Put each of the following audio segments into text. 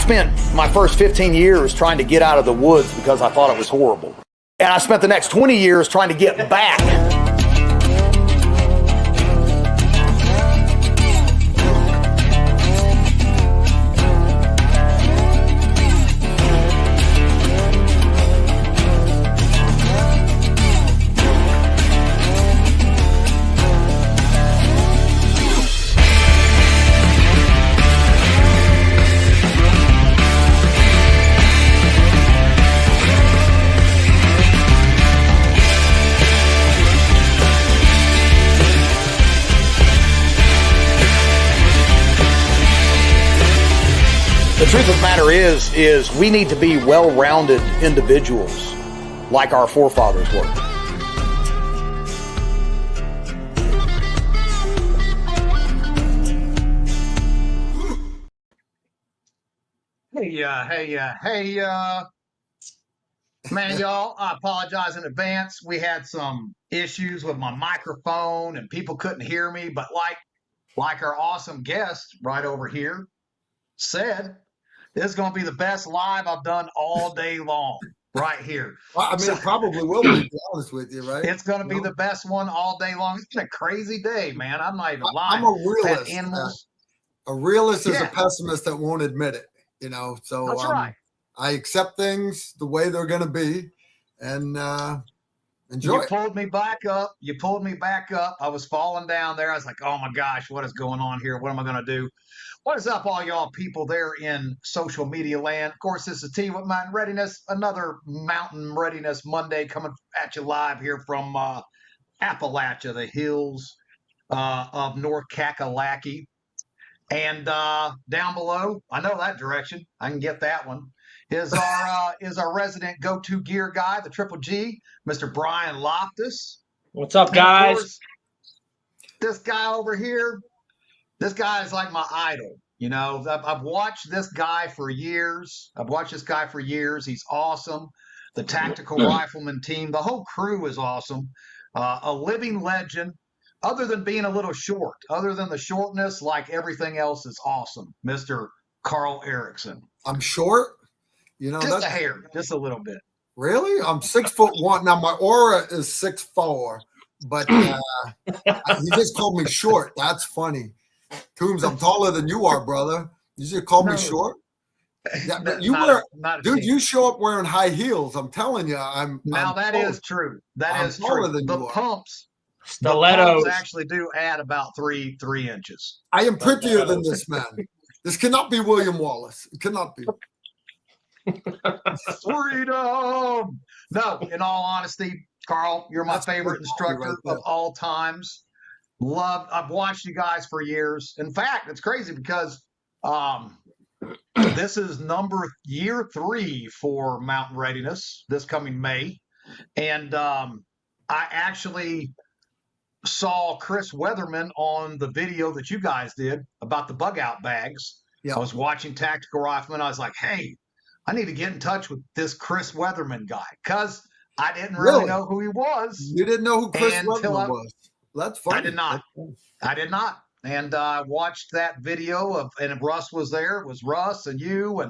spent my first 15 years trying to get out of the woods because I thought it was horrible. And I spent the next 20 years trying to get back. The truth of the matter is we need to be well-rounded individuals like our forefathers were. Hey, man, y'all, I apologize in advance. We had some issues with my microphone and people couldn't hear me, but like our awesome guest right over here said, this is going to be the best live I've done all day long right here. Well, I mean, it probably will be, to be honest with you, right? It's going to be the best one all day long. It's been a crazy day, man. I'm not even lying. I'm a realist. Animals. A realist is a pessimist that won't admit it, you know? So that's right. I accept things the way they're going to be and enjoy it. You pulled me back up. I was falling down there. I was like, oh my gosh, what is going on here? What am I going to do? What is up, all y'all people there in social media land? Of course, this is T with Mountain Readiness, another Mountain Readiness Monday coming at you live here from Appalachia, the hills of North Kakalaki. And down below, I know that direction. I can get that one. Is our resident go-to gear guy, the Triple G, Mr. Brian Loftus. What's up, guys? Course, this guy over here. This guy is like my idol. You know, I've watched this guy for years. He's awesome. The Tactical Rifleman team, the whole crew is awesome. A living legend, other than being a little short. Other than the shortness, like everything else is awesome. Mr. Karl Erickson. I'm short? You know, just a hair, just a little bit. Really? I'm 6'1". Now, my aura is 6'4", but you just called me short. That's funny. Toombs, I'm taller than you are, brother. You just call me short. Yeah, but you show up wearing high heels. I'm telling you, that is true. That is true. The pumps, stilettos actually do add about three inches. I am prettier than this man. This cannot be William Wallace. It cannot be. Freedom. No, in all honesty, Karl, you're my favorite instructor of all times. I've watched you guys for years. In fact, it's crazy because this is year 3 for Mountain Readiness this coming May. And I actually saw Chris Weatherman on the video that you guys did about the bug out bags. Yeah. I was watching Tactical Rifleman. I was like, hey, I need to get in touch with this Chris Weatherman guy because I didn't really know who he was. You didn't know who Chris Weatherman was? That's funny. I did not. And I watched that video and Russ was there. It was Russ and you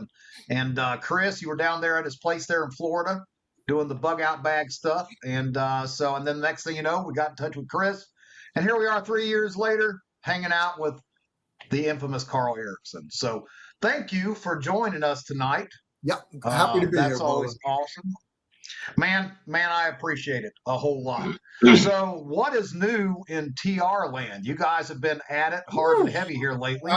and Chris. You were down there at his place there in Florida doing the bug out bag stuff. And then the next thing you know, we got in touch with Chris. And here we are 3 years later hanging out with the infamous Karl Erickson. So thank you for joining us tonight. Yeah, happy to be here. That's always awesome. Man, I appreciate it a whole lot. So what is new in TR land? You guys have been at it hard and heavy here lately.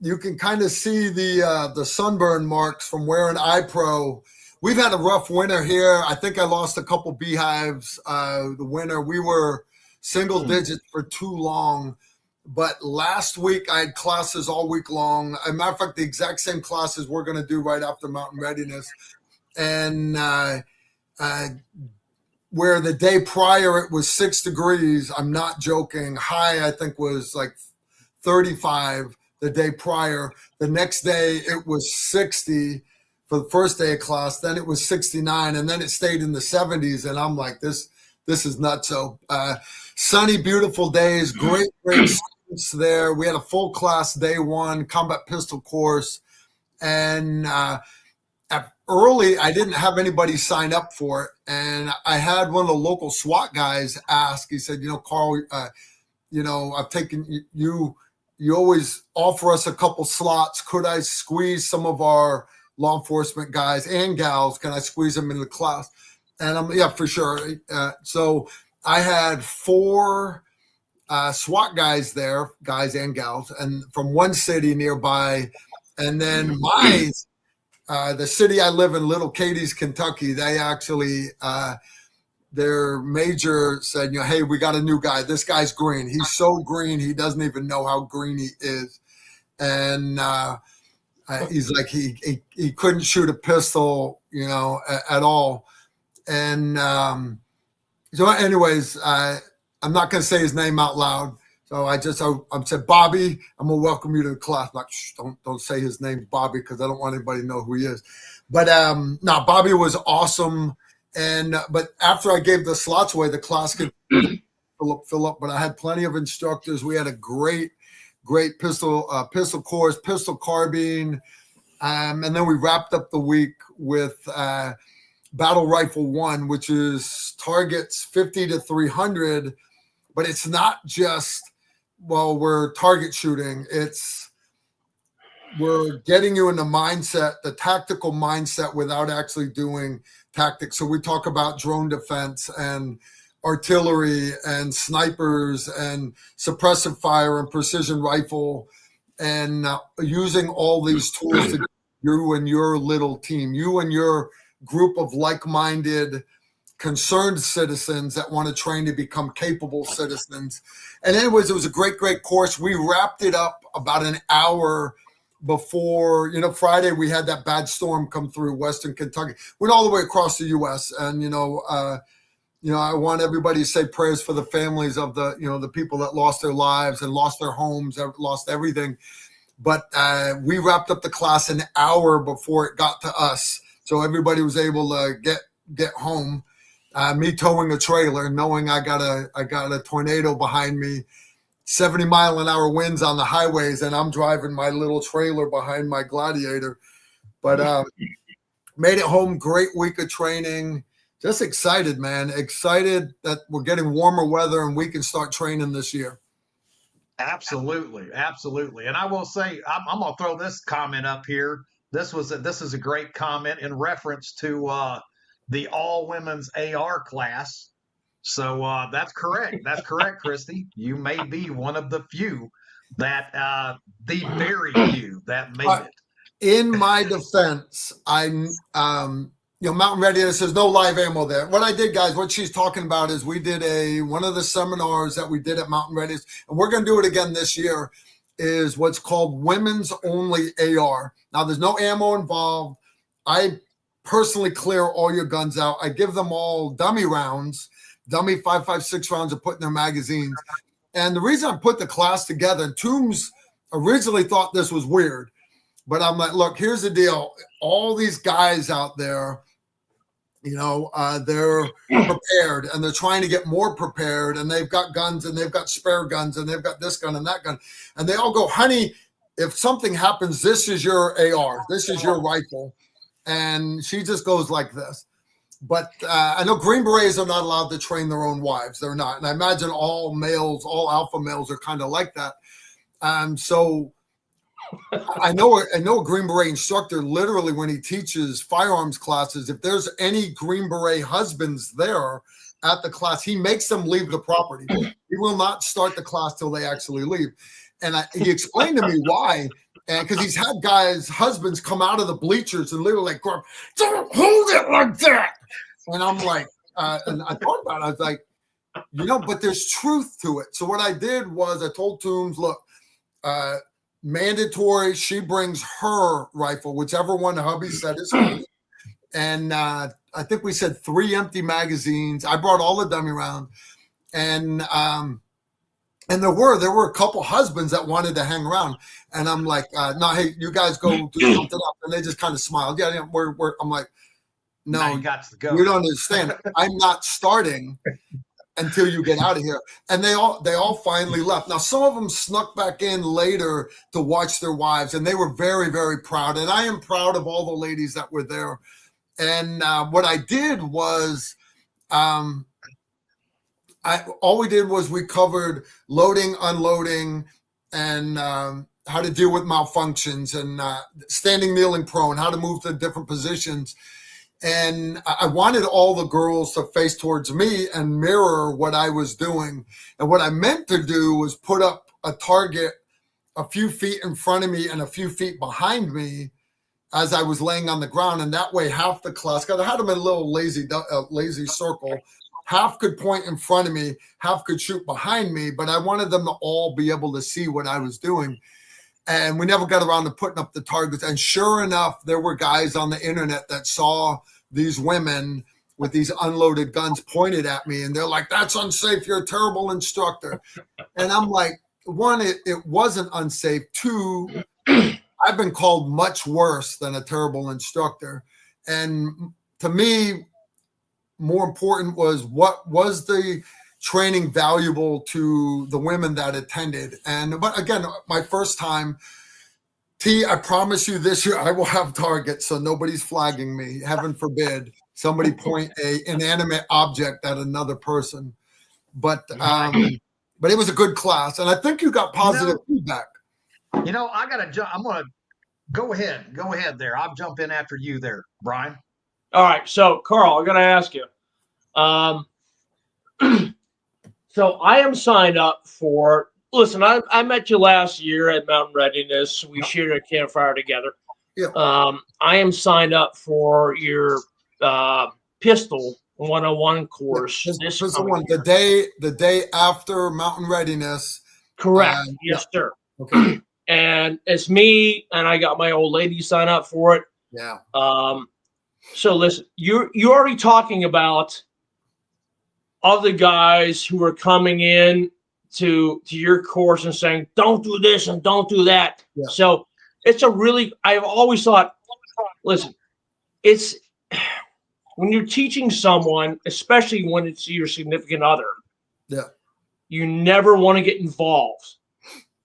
You can kind of see the sunburn marks from wearing iPro. We've had a rough winter here. I think I lost a couple beehives the winter. We were single digits for too long. But last week I had classes all week long. As a matter of fact, the exact same classes we're going to do right after Mountain Readiness. And where the day prior it was 6 degrees, I'm not joking. High, I think, was like 35 the day prior. The next day it was 60 for the first day of class. Then it was 69, and then it stayed in the 70s. And I'm like, this is nuts. So sunny, beautiful days, great students there. We had a full class day one combat pistol course. And early, I didn't have anybody sign up for it. And I had one of the local SWAT guys ask, he said, Karl, I've taken you always offer us a couple slots. Could I squeeze some of our law enforcement guys and gals? Can I squeeze them into the class? And yeah, for sure. So I had 4 SWAT guys there, guys and gals, and from one city nearby. And then the city I live in, Little Cadiz, Kentucky, they actually, their major said, hey, we got a new guy. This guy's green. He's so green, he doesn't even know how green he is. And he's like, he couldn't shoot a pistol, at all. And so anyways, I'm not going to say his name out loud. So I said, Bobby, I'm going to welcome you to the class. I'm like, don't say his name, Bobby, because I don't want anybody to know who he is. But no, Bobby was awesome. But after I gave the slots away, the class could fill up. But I had plenty of instructors. We had a great pistol course, pistol carbine. And then we wrapped up the week with Battle Rifle 1, which is targets 50 to 300. But it's not just, we're target shooting. We're getting you in the mindset, the tactical mindset, without actually doing tactics. So we talk about drone defense and artillery and snipers and suppressive fire and precision rifle, and using all these tools to you and your little team, you and your group of like-minded, concerned citizens that want to train to become capable citizens. And anyways, it was a great course. We wrapped it up about an hour before, Friday we had that bad storm come through Western Kentucky. Went all the way across the U.S. And, I want everybody to say prayers for the families of the people that lost their lives and lost their homes, lost everything. But we wrapped up the class an hour before it got to us. So everybody was able to get home. Me towing a trailer, knowing I got a tornado behind me, 70-mile-an-hour winds on the highways, and I'm driving my little trailer behind my Gladiator. But made it home. Great week of training. Just excited, man. Excited that we're getting warmer weather and we can start training this year. Absolutely. And I will say, I'm going to throw this comment up here. This is a great comment in reference to the all women's AR class. So that's correct. That's correct, Christy. You may be one of the few that, the very few that made it. In my defense, Mountain Readiness, there's no live ammo there. What I did, guys, what she's talking about is we did one of the seminars that we did at Mountain Readiness, and we're going to do it again this year, is what's called women's only AR. Now, there's no ammo involved. I personally clear all your guns out. I give them all dummy rounds, dummy 5.56 rounds to put in their magazines. And the reason I put the class together, and Toombs originally thought this was weird, but I'm like, look, here's the deal. All these guys out there, they're prepared and they're trying to get more prepared, and they've got guns and they've got spare guns and they've got this gun and that gun. And they all go, honey, if something happens, this is your AR. This is your rifle. And she just goes like this. But I know Green Berets are not allowed to train their own wives. They're not. And I imagine all alpha males are kind of like that. So I know a Green Beret instructor, literally when he teaches firearms classes, if there's any Green Beret husbands there at the class, he makes them leave the property. He will not start the class till they actually leave. And he explained to me why. And because he's had husbands come out of the bleachers and literally like, don't hold it like that. And I'm like, and I thought about it. I was like, but there's truth to it. So what I did was I told Toombs, look, mandatory, she brings her rifle, whichever one the hubby said is hers. And I think we said 3 empty magazines. I brought all the dummy rounds. And there were a couple husbands that wanted to hang around. And I'm like, no, hey, you guys go do something up. And they just kind of smiled. Yeah, I'm like, no, you got to go. You don't understand. I'm not starting until you get out of here. And they all finally left. Now, some of them snuck back in later to watch their wives, and they were very, very proud. And I am proud of all the ladies that were there. And what I did was, all we did was we covered loading, unloading, and how to deal with malfunctions, and standing, kneeling, prone, how to move to different positions. And I wanted all the girls to face towards me and mirror what I was doing. And what I meant to do was put up a target a few feet in front of me and a few feet behind me as I was laying on the ground. And that way half the class, because I had them in a little lazy circle, half could point in front of me, half could shoot behind me, but I wanted them to all be able to see what I was doing. And we never got around to putting up the targets. And sure enough, there were guys on the internet that saw these women with these unloaded guns pointed at me. And they're like, that's unsafe. You're a terrible instructor. And I'm like, one, it wasn't unsafe. Two, I've been called much worse than a terrible instructor. And to me, more important was, what was the training valuable to the women that attended? But again, my first time, T, I promise you this year I will have targets, so nobody's flagging me. Heaven forbid somebody point a inanimate object at another person. But it was a good class, and I think you got positive feedback. I gotta jump. I'm gonna go ahead there. I'll jump in after you there, Brian. All right, so Karl, I gotta ask you. So I am signed up for. Listen, I met you last year at Mountain Readiness. We shared a campfire together. Yeah. I am signed up for your pistol 101 course. This one, the day after Mountain Readiness. Correct. Yes, sir. Okay. And it's me, and I got my old lady sign up for it. Yeah. So listen, you're already talking about other guys who are coming in to your course and saying, don't do this and don't do that. Yeah. So it's I've always thought, listen, it's when you're teaching someone, especially when it's your significant other, you never want to get involved,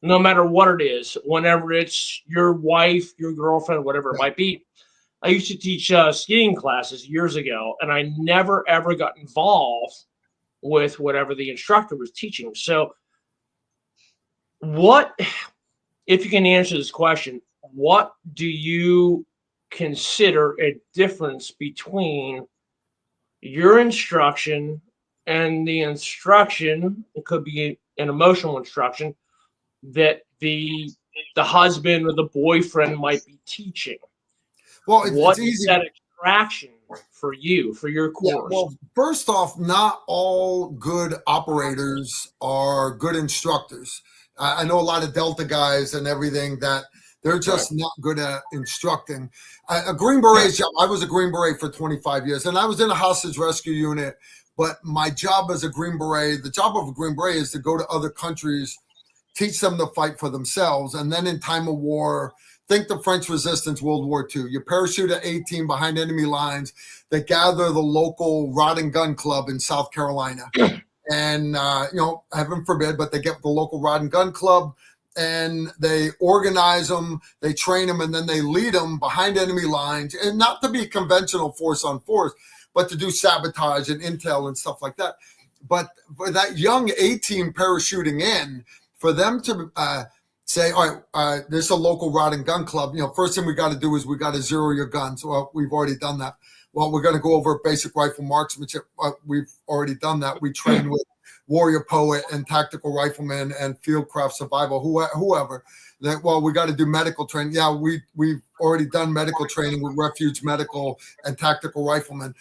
no matter what it is, whenever it's your wife, your girlfriend, whatever it might be. I used to teach skiing classes years ago, and I never, ever got involved with whatever the instructor was teaching. So what, if you can answer this question, what do you consider a difference between your instruction and the instruction, it could be an emotional instruction, that the husband or the boyfriend might be teaching? Well, what it's easy. Is that attraction for you, for your course? Yeah, well, first off, not all good operators are good instructors. I know a lot of Delta guys and everything that they're just not good at instructing. A Green Beret job, I was a Green Beret for 25 years, and I was in a hostage rescue unit, but my job as a Green Beret, the job of a Green Beret is to go to other countries, teach them to fight for themselves, and then in time of war, think the French Resistance, World War II. You parachute at 18 behind enemy lines. They gather the local rod and gun club in South Carolina. And, heaven forbid, but they get the local rod and gun club and they organize them, they train them, and then they lead them behind enemy lines. And not to be conventional force on force, but to do sabotage and intel and stuff like that. But for that young A-team parachuting in, for them to say, all right, there's a local rod and gun club. First thing we got to do is we got to zero your guns. Well, we've already done that. Well, we're going to go over basic rifle marksmanship. We've already done that. We train with warrior poet and tactical rifleman and fieldcraft survival, whoever. Well, we got to do medical training. Yeah, we've already done medical training with refuge medical and tactical riflemen.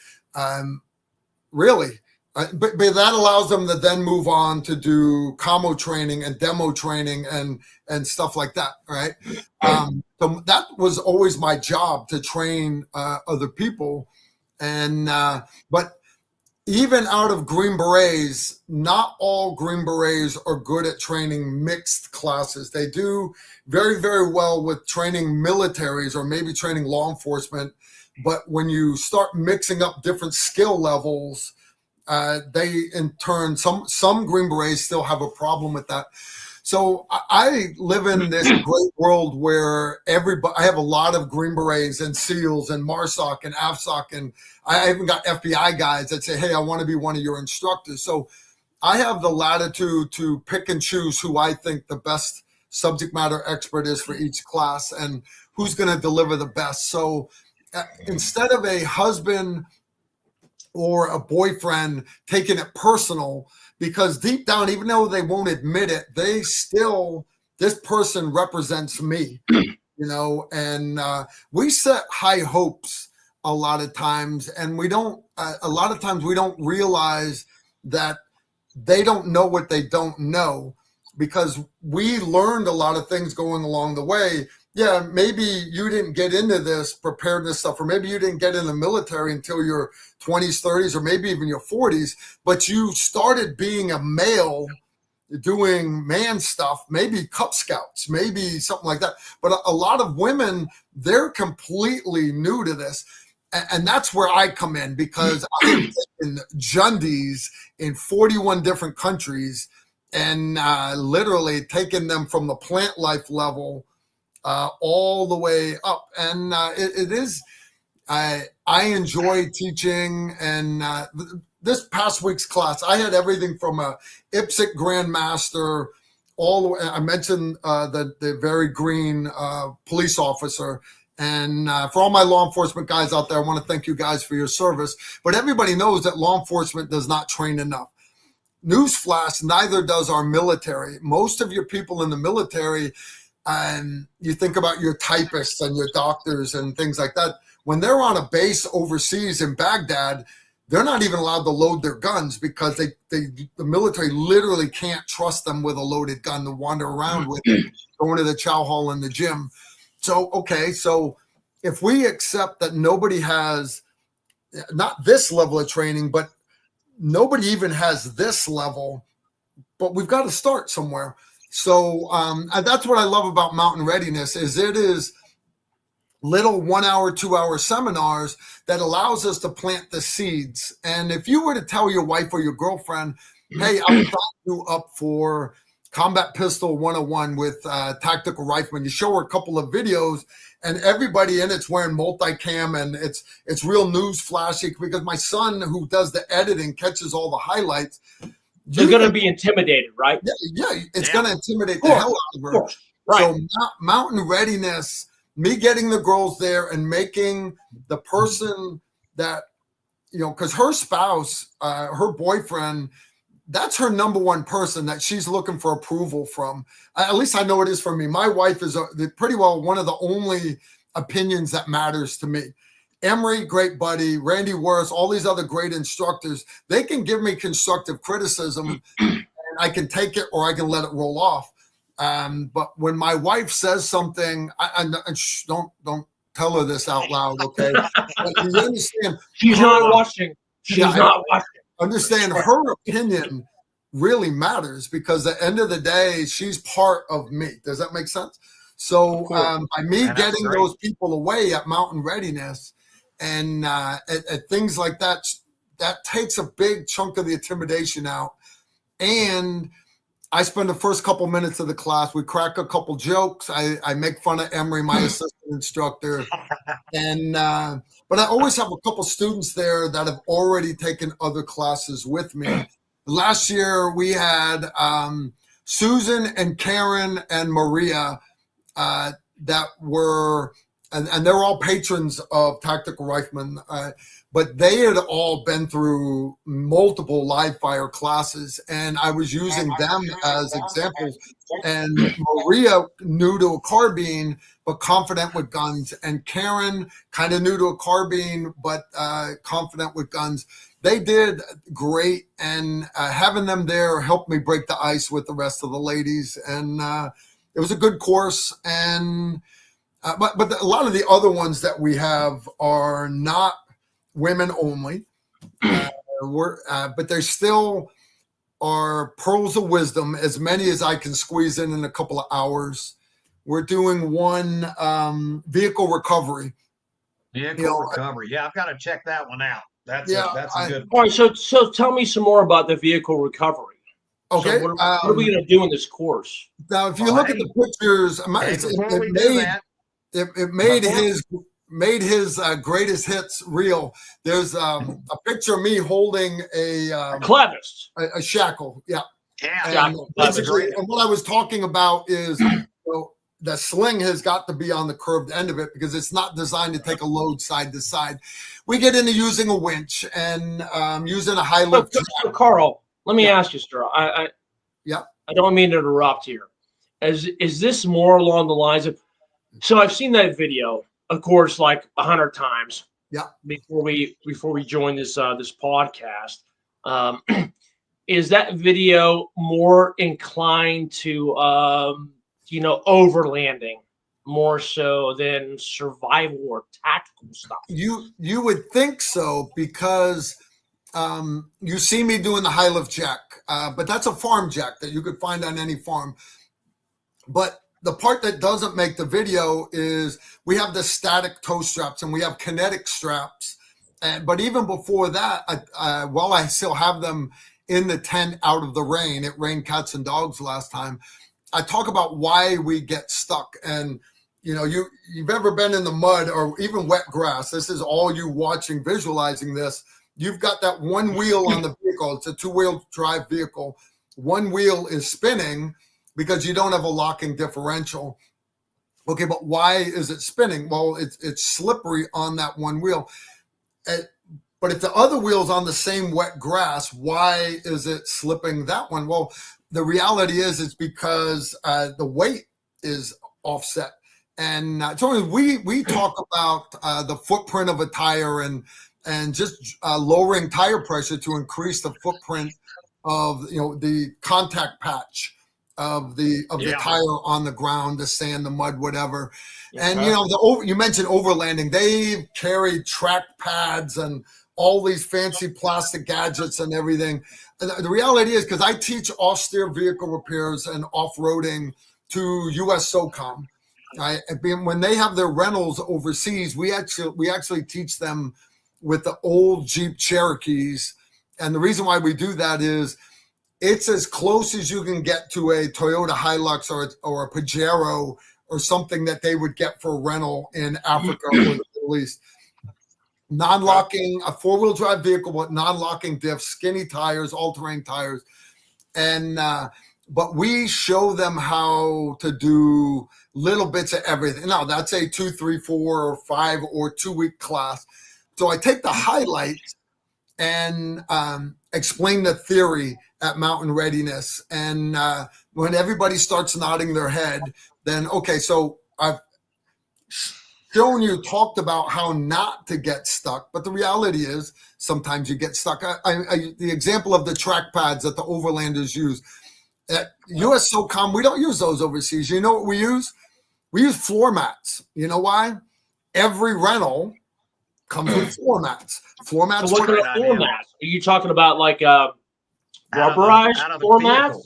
Really. But that allows them to then move on to do commo training and demo training and stuff like that, right? So that was always my job, to train other people. But even out of Green Berets, not all Green Berets are good at training mixed classes. They do very, very well with training militaries or maybe training law enforcement. But when you start mixing up different skill levels, they in turn, some Green Berets still have a problem with that. So I live in this great world where I have a lot of Green Berets and SEALs and MARSOC and AFSOC, and I even got FBI guys that say, hey, I want to be one of your instructors. So I have the latitude to pick and choose who I think the best subject matter expert is for each class and who's going to deliver the best. So instead of a husband or a boyfriend taking it personal, because deep down, even though they won't admit it, this person represents me, and we set high hopes a lot of times, and we don't realize that they don't know what they don't know, because we learned a lot of things going along the way. Yeah, maybe you didn't get into this preparedness stuff, or maybe you didn't get in the military until your 20s, 30s, or maybe even your 40s, but you started being a male doing man stuff, maybe Cub Scouts, maybe something like that. But a lot of women, they're completely new to this. And that's where I come in, because I've taken Jundies in 41 different countries and literally taken them from the plant life level all the way up. And it is, I enjoy teaching. And this past week's class, I had everything from a IPSC Grandmaster all the way. I mentioned the very green police officer. And for all my law enforcement guys out there, I want to thank you guys for your service. But everybody knows that law enforcement does not train enough. Newsflash, neither does our military. Most of your people in the military, you think about your typists and your doctors and things like that. When they're on a base overseas in Baghdad, they're not even allowed to load their guns, because the military literally can't trust them with a loaded gun to wander around with, going to the chow hall and the gym. So, okay, so if we accept that nobody has not this level of training, but nobody even has this level, but we've got to start somewhere. So that's what I love about Mountain Readiness, is it is little 1 hour, 2 hour seminars that allows us to plant the seeds. And if you were to tell your wife or your girlfriend, hey, I would sign you up for Combat Pistol 101 with Tactical Rifleman, you show her a couple of videos and everybody in it's wearing multicam, and it's real news flashy, because my son, who does the editing, catches all the highlights. You're going to be intimidated, right? Yeah, it's going to intimidate the hell out of her. Right. So Mountain Readiness, me getting the girls there and making the person that, because her spouse, her boyfriend, that's her number one person that she's looking for approval from. At least I know it is for me. My wife is pretty well one of the only opinions that matters to me. Emery, great buddy, Randy Worth, all these other great instructors, they can give me constructive criticism and I can take it or I can let it roll off. But when my wife says something, don't tell her this out loud, okay? But you understand? She's not watching. She's not watching. Understand, her opinion really matters, because at the end of the day, she's part of me. Does that make sense? So by me getting those people away at Mountain Readiness and at things like that, that takes a big chunk of the intimidation out. And I spend the first couple minutes of the class, we crack a couple jokes. I make fun of Emery, my assistant instructor. And but I always have a couple students there that have already taken other classes with me. Last year, we had Susan and Karen and Maria that were, and they're all patrons of Tactical Rifleman, but they had all been through multiple live fire classes, and I was using them as examples. And Maria, new to a carbine, but confident with guns, and Karen, kind of new to a carbine, but confident with guns. They did great, and having them there helped me break the ice with the rest of the ladies, and it was a good course. And but a lot of the other ones that we have are not women only, but they still are pearls of wisdom, as many as I can squeeze in a couple of hours. We're doing one vehicle recovery. Vehicle recovery. Yeah, I've got to check that one out. That's Yeah, that's a good. All right, so tell me some more about the vehicle recovery. Okay. So what are we going to do in this course? Now, if you Well, look at the pictures, Hey, before it we do made that, it made Before- his greatest hits reel. There's a picture of me holding Clevis. a shackle. Yeah. yeah, And Shackle. basically, and what I was talking about is, the sling has got to be on the curved end of it because it's not designed to take a load side to side. We get into using a winch and using a high lift. So Carl, let me Yeah. ask you, sir. I Yeah. don't mean to interrupt here. Is this more along the lines of? So I've seen that video, of course, like 100 times. Yeah. Before we join this this podcast, is that video more inclined to overlanding more so than survival or tactical stuff? You would think so because you see me doing the high lift jack, but that's a farm jack that you could find on any farm. But the part that doesn't make the video is we have the static toe straps and we have kinetic straps. But even before that, while I still have them in the tent out of the rain, it rained cats and dogs last time. I talk about why we get stuck. And you've ever been in the mud or even wet grass. This is all you watching, visualizing this. You've got that one wheel on the vehicle. It's a two-wheel drive vehicle. One wheel is spinning because you don't have a locking differential. Okay, but why is it spinning? Well, it's slippery on that one wheel. But if the other wheel's on the same wet grass, why is it slipping that one? Well, the reality is it's because the weight is offset. And so we talk about the footprint of a tire and just lowering tire pressure to increase the footprint of the contact patch of the tire on the ground, the sand, the mud, whatever. Okay. And you mentioned overlanding. They've carried track pads and all these fancy plastic gadgets and everything. And the reality is, because I teach austere vehicle repairs and off-roading to U.S. SOCOM. When they have their rentals overseas, we actually teach them with the old Jeep Cherokees. And the reason why we do that is it's as close as you can get to a Toyota Hilux or a Pajero or something that they would get for a rental in Africa or the Middle East. Non-locking, a four-wheel drive vehicle with non-locking diffs, skinny tires, all-terrain tires. And but we show them how to do little bits of everything. Now, that's a 2, 3, 4, or 5 or 2-week class. So I take the highlights and explain the theory at Mountain Readiness. And when everybody starts nodding their head, then, okay, so I've talked about how not to get stuck. But the reality is sometimes you get stuck. The example of the track pads that the overlanders use. At US SOCOM, we don't use those overseas. You know what we use? We use floor mats. You know why? Every rental comes with floor mats. Floor mats. So what kind of floor mats? Are you talking about like rubberized floor mats?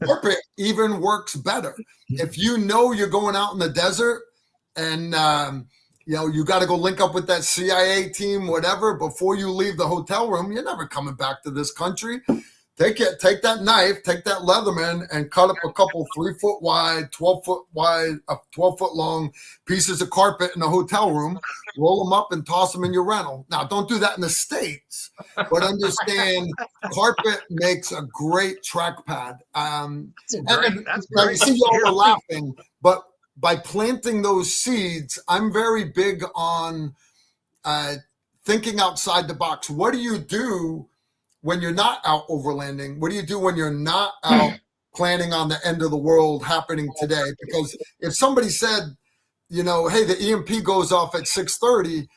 Carpet even works better. If you know you're going out in the desert and you got to go link up with that CIA team, whatever, before you leave the hotel room, you're never coming back to this country. Take that knife, take that Leatherman, and cut up a couple 3-foot wide, 12-foot wide, 12-foot long pieces of carpet in a hotel room. Roll them up and toss them in your rental. Now, don't do that in the States, but understand carpet makes a great track pad. That's great. I see y'all are laughing, but by planting those seeds, I'm very big on thinking outside the box. What do you do when you're not out overlanding? What do you do when you're not out planning on the end of the world happening today? Because if somebody said, hey, the EMP goes off at 6:30,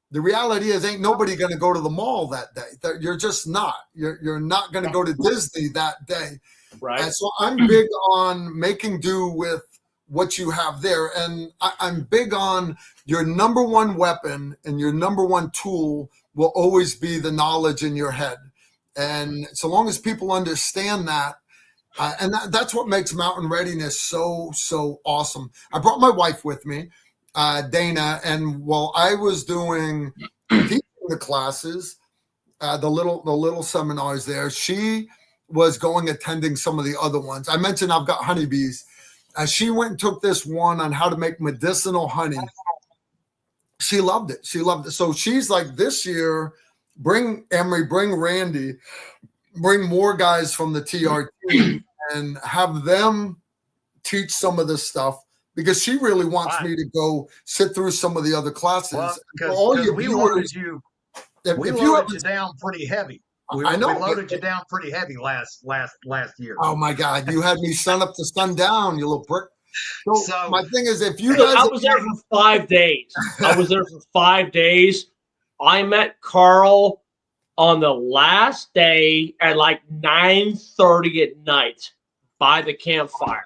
the reality is ain't nobody going to go to the mall that day. You're just not. You're not going to go to Disney that day. Right. And so I'm big on making do with what you have there. And I'm big on your number one weapon and your number one tool will always be the knowledge in your head. And so long as people understand that, and that's what makes Mountain Readiness so awesome. I brought my wife with me, Dana, and while I was doing teaching the classes, the little seminars there. She was attending some of the other ones. I mentioned I've got honeybees. She went and took this one on how to make medicinal honey. She loved it. So she's like, this year, bring Emery, bring Randy, bring more guys from the TR team and have them teach some of this stuff, because she really wants me to go sit through some of the other classes. Well, because we loaded you. We loaded you down pretty heavy. I know. We loaded you down pretty heavy last year. Oh my God, you had me sun up to sun down, you little prick. So my thing is, if you guys, I was there for 5 days. I was there for 5 days. I met Karl on the last day at like 9:30 at night by the campfire.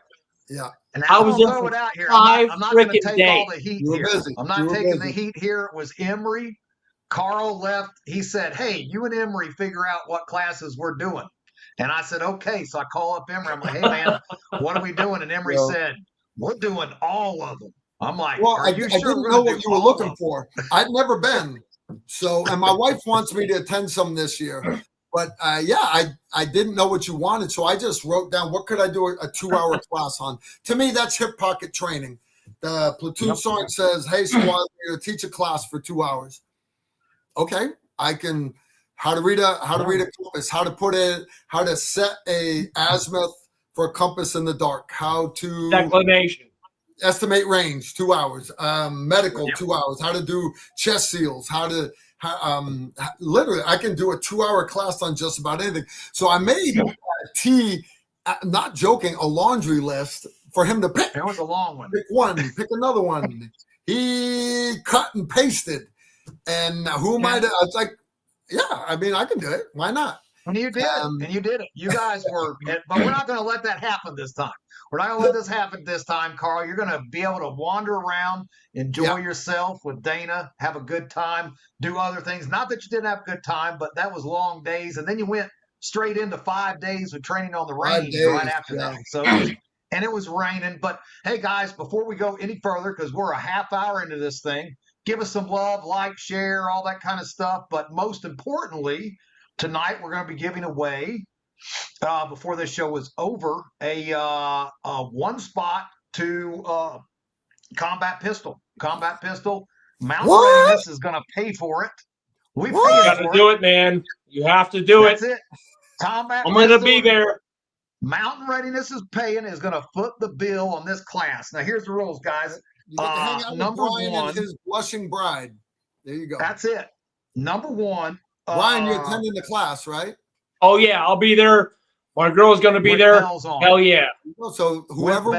Yeah. And I was there for out here. I'm not going to take all the heat here. I'm not taking the heat here. It was Emery. Karl left. He said, hey, you and Emery figure out what classes we're doing. And I said, okay. So I call up Emery. I'm like, hey, man, what are we doing? And Emery said, we're doing all of them. I'm like, well, I didn't know what you were looking for. I'd never been. So, and my wife wants me to attend some this year. But I didn't know what you wanted. So I just wrote down, what could I do a 2-hour class on? To me, that's hip pocket training. The platoon sergeant says, hey, squad, you're going to teach a class for 2 hours. Okay, I can, how to read a compass, how to set a azimuth for a compass in the dark, how to declination, estimate range, 2 hours, medical, 2 hours, how to do chest seals, literally I can do a 2-hour class on just about anything. So I made T, not joking, a laundry list for him to pick. It was a long one. Pick one, pick another one. He cut and pasted. And who am I to? It's like, yeah, I mean, I can do it. Why not? And you did it. And you did it. You guys were, but we're not going to let that happen this time. We're not going to let this happen this time, Karl. You're going to be able to wander around, enjoy yourself with Dana, have a good time, do other things. Not that you didn't have a good time, but that was long days. And then you went straight into 5 days of training on the range right after that. So, and it was raining. But hey, guys, before we go any further, because we're a half hour into this thing, give us some love, like, share, all that kind of stuff. But most importantly, tonight we're going to be giving away, before this show is over, a one spot to combat pistol. Combat pistol. Mountain Readiness is going to pay for it. We got to do it, man. You have to do it. That's it. Combat. I'm going to be there. Mountain Readiness is going to foot the bill on this class. Now, here's the rules, guys. You get to hang out number with Brian one, and his blushing bride. There you go. That's it. Number one. Brian, you're attending the class, right? Oh, yeah. I'll be there. My girl's going to be there. Hell yeah. So whoever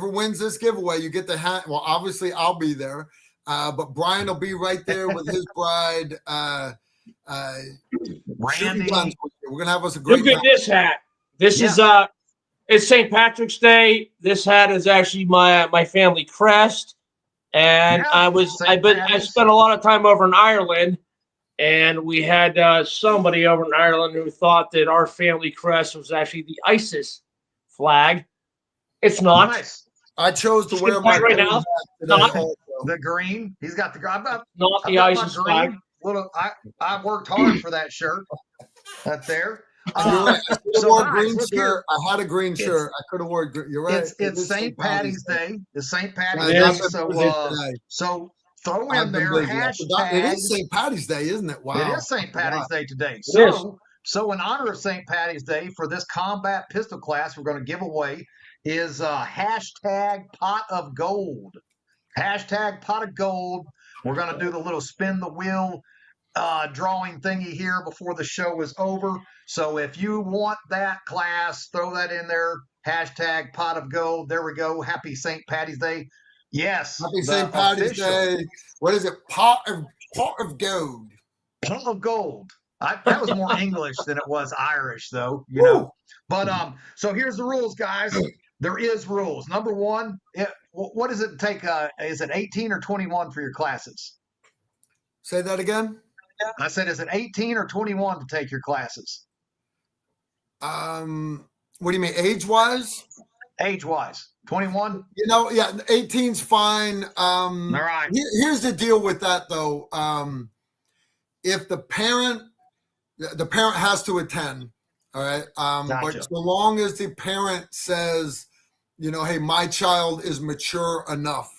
wins this giveaway, you get the hat. Well, obviously, I'll be there. But Brian will be right there with his bride. Randy. We're going to have us a great Look at this hat. This is it's St. Patrick's Day. This hat is actually my family crest, and I spent a lot of time over in Ireland, and we had somebody over in Ireland who thought that our family crest was actually the ISIS flag. It's not. Nice. I chose to wear my right now. Not the green. He's got the green. Not the ISIS flag. I worked hard for that shirt. That there. You're right. I had a green shirt. I could have worn. You're right. It's St. Patty's Day. It's St. Patty's Day. So throw in there hashtag. It is St. Patty's Day, isn't it? Wow. It is St. Patty's Day today. So in honor of St. Patty's Day, for this combat pistol class, we're going to give away is hashtag pot of gold. Hashtag pot of gold. We're going to do the little spin the wheel drawing thingy here before the show is over. So if you want that class, throw that in there. Hashtag pot of gold. There we go. Happy St. Patty's Day. Yes. Happy St. Patty's Day. What is it? Pot of gold. Pot of gold. That was more English than it was Irish, though, you know. But so here's the rules, guys. There is rules. Number one, what does it take? Is it 18 or 21 for your classes? Say that again. I said, is it 18 or 21 to take your classes? What do you mean, age-wise? Age-wise, 21. 18's fine. All right. Here's the deal with that, though. if the parent has to attend, all right. Gotcha. But so long as the parent says, hey, my child is mature enough,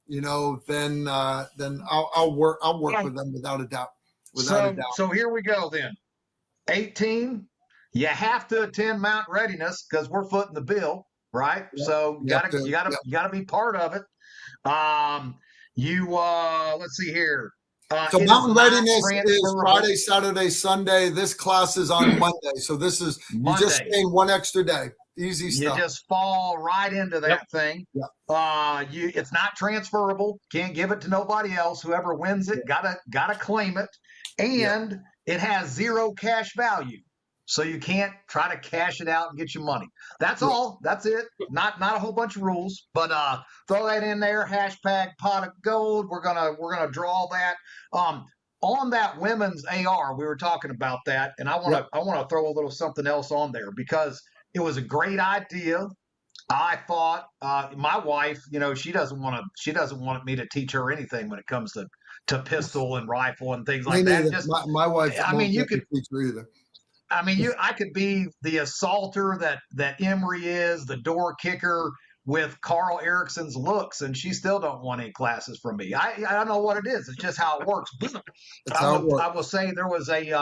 then I'll work with them without a doubt. So here we go then. 18, you have to attend Mountain Readiness because we're footing the bill, right? Yep. So you gotta be part of it. Let's see here. So Mountain Readiness is Friday, Saturday, Sunday. This class is on Monday. So this is Monday. You just gain one extra day. Easy stuff. You just fall right into that thing. Yep. It's not transferable. Can't give it to nobody else. Whoever wins it, gotta claim it. And it has zero cash value. So you can't try to cash it out and get your money. That's all. That's it. Not a whole bunch of rules, but throw that in there. Hashtag pot of gold. We're gonna draw that. On that women's AR, we were talking about that, and I wanna throw a little something else on there because it was a great idea. I thought my wife, she doesn't want me to teach her anything when it comes to pistol and rifle and things like that. Just my wife. I mean, you could teach her either. I mean, I could be the assaulter that Emery is, the door kicker with Karl Erickson's looks, and she still don't want any classes from me. I don't know what it is. It's just how it works. I will say there was there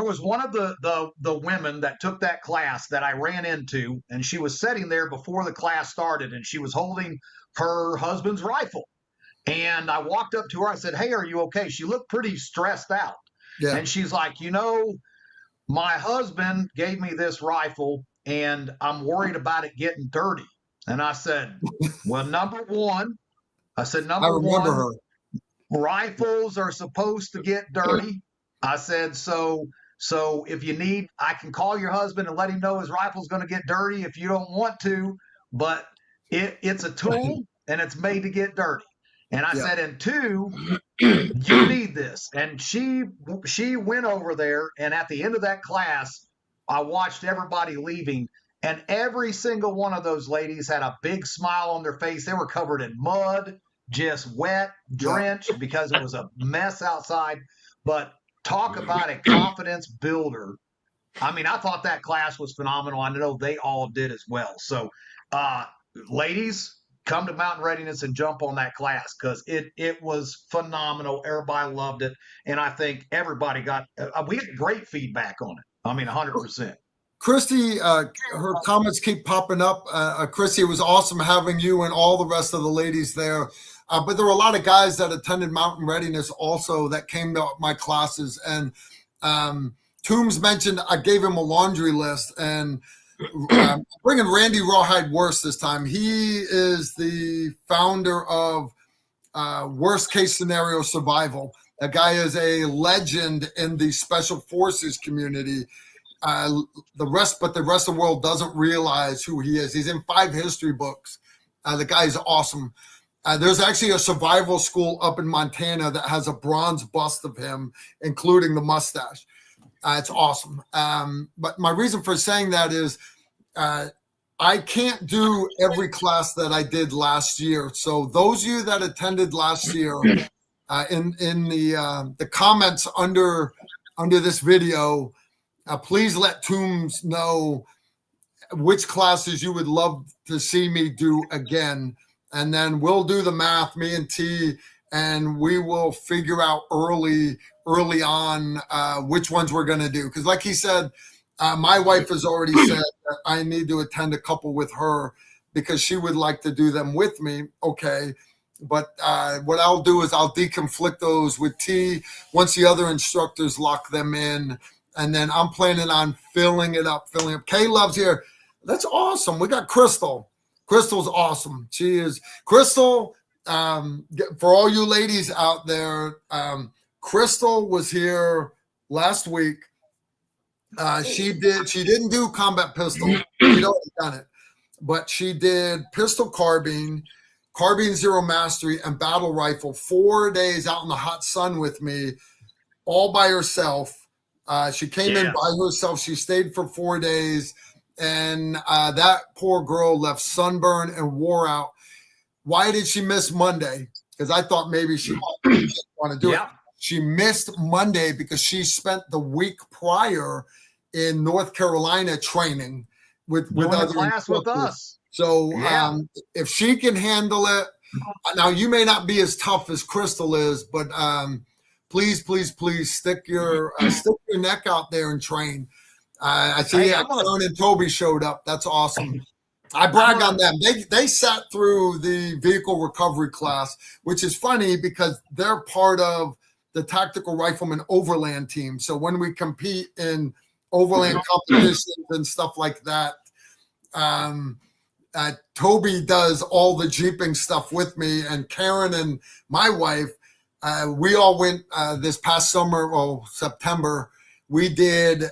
was one of the women that took that class that I ran into, and she was sitting there before the class started, and she was holding her husband's rifle. And I walked up to her. I said, "Hey, are you okay?" She looked pretty stressed out. Yeah. And she's like, my husband gave me this rifle and I'm worried about it getting dirty. And I said, well, number one, rifles are supposed to get dirty. I said, so if you need, I can call your husband and let him know his rifle's going to get dirty if you don't want to, but it's a tool and it's made to get dirty. And I said, and two, you need this. And she went over there, and at the end of that class, I watched everybody leaving, and every single one of those ladies had a big smile on their face. They were covered in mud, just wet, drenched, because it was a mess outside. But talk about a confidence builder. I mean, I thought that class was phenomenal. I know they all did as well. So, ladies, come to Mountain Readiness and jump on that class because it was phenomenal. Everybody loved it. And I think everybody we had great feedback on it. I mean, 100%. Christy, her comments keep popping up. Christy, it was awesome having you and all the rest of the ladies there. But there were a lot of guys that attended Mountain Readiness also that came to my classes. And Toombs mentioned I gave him a laundry list, and bringing Randy Rawhide Worst this time. He is the founder of Worst Case Scenario Survival. That guy is a legend in the Special Forces community. The rest of the world doesn't realize who he is. He's in 5 history books. The guy is awesome. There's actually a survival school up in Montana that has a bronze bust of him, including the mustache. It's awesome. But my reason for saying that is I can't do every class that I did last year. So those of you that attended last year, in the comments under this video, please let Toombs know which classes you would love to see me do again. And then we'll do the math, me and T, and we will figure out early on which ones we're going to do. Because like he said, my wife has already said that I need to attend a couple with her because she would like to do them with me. Okay. But what I'll do is I'll deconflict those with T once the other instructors lock them in. And then I'm planning on filling up. Kay Love's here. That's awesome. We got Crystal. Crystal's awesome. She is. Crystal, for all you ladies out there, Crystal was here last week. She didn't do combat pistol. She'd already done it. But she did pistol carbine zero mastery, and battle rifle 4 days out in the hot sun with me, all by herself. She came in by herself. She stayed for 4 days, and that poor girl left sunburn and wore out. Why did she miss Monday? Because I thought maybe she didn't want to do it. She missed Monday because she spent the week prior in North Carolina training with other class with instructors. us. So if she can handle it, now you may not be as tough as Crystal is, but please stick your neck out there and train. I see Karen and Toby showed up. That's awesome. I brag on them. They sat through the vehicle recovery class, which is funny because they're part of the tactical rifleman overland team. So when we compete in overland competitions and stuff like that, Toby does all the jeeping stuff with me, and Karen and my wife, we all went this past summer, September. We did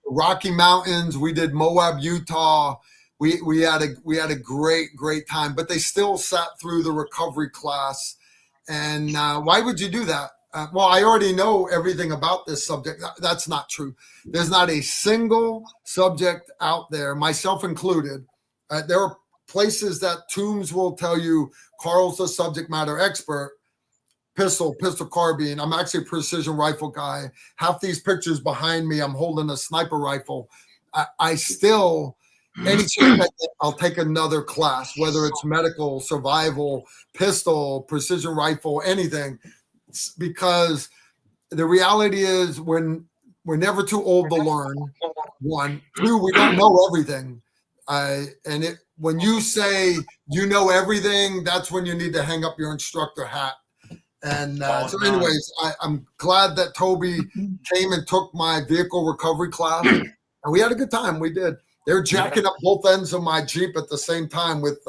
Rocky Mountains. We did Moab, Utah. We had a great time, but they still sat through the recovery class. And why would you do that? Well, I already know everything about this subject. That's not true. There's not a single subject out there, myself included. There are places that Toombs will tell you Karl's the subject matter expert. Pistol carbine. I'm actually a precision rifle guy. Half these pictures behind me, I'm holding a sniper rifle. I still, any chance I get, I'll take another class, whether it's medical, survival, pistol, precision rifle, anything. Because the reality is we're never too old to learn. One. Two, we don't know everything. When you say you know everything, that's when you need to hang up your instructor hat. And so anyways, I'm glad that Toby came and took my vehicle recovery class. And we had a good time. We did. They were jacking up both ends of my Jeep at the same time with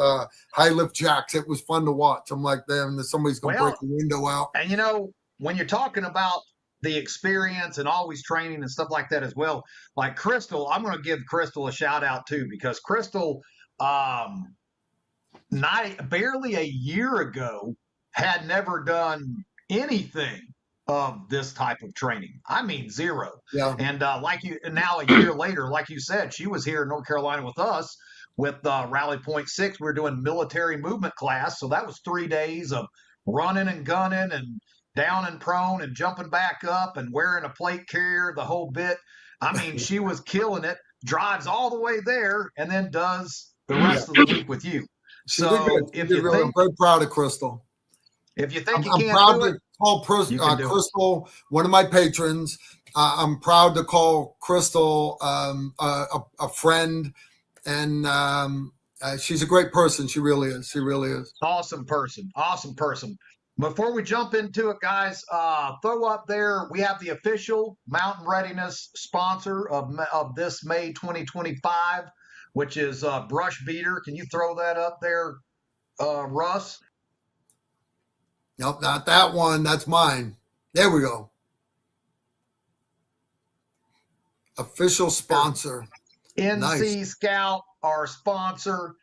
high lift jacks. It was fun to watch. I'm like, damn, somebody's going to break the window out. And, when you're talking about the experience and always training and stuff like that as well, like Crystal, I'm going to give Crystal a shout out too, because Crystal, barely a year ago, had never done anything of this type of training. I mean, zero. Yeah. And now a year later, like you said, she was here in North Carolina with us with Rally Point 6. We were doing military movement class. So that was 3 days of running and gunning and down and prone and jumping back up and wearing a plate carrier, the whole bit. I mean, she was killing it, drives all the way there, and then does the rest of the week with you. So if you think, I'm very proud of Crystal. If you think I'm proud to call Crystal one of my patrons. I'm proud to call Crystal a friend, and she's a great person. She really is. She really is. Awesome person. Awesome person. Before we jump into it, guys, throw up there. We have the official Mountain Readiness sponsor of this May 2025, which is Brush Beater. Can you throw that up there, Russ? Nope, not that one. That's mine. There we go. Official sponsor. NC Nice. Scout, our sponsor.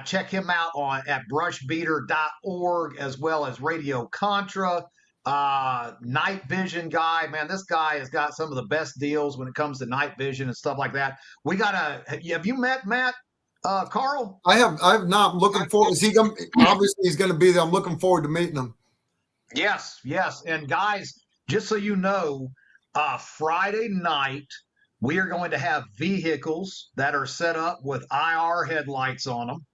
Check him out at brushbeater.org, as well as Radio Contra. Night vision guy, man, this guy has got some of the best deals when it comes to night vision and stuff like that. Have you met Matt? Karl? I have not. I'm looking forward. Is he going? Obviously, he's going to be there. I'm looking forward to meeting him. Yes. And guys, just so you know, Friday night we are going to have vehicles that are set up with IR headlights on them,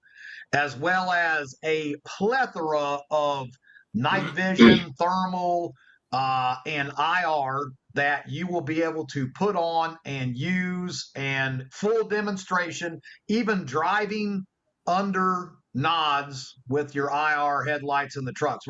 as well as a plethora of night vision, thermal, and IR that you will be able to put on and use, and full demonstration, even driving under nods with your IR headlights in the trucks.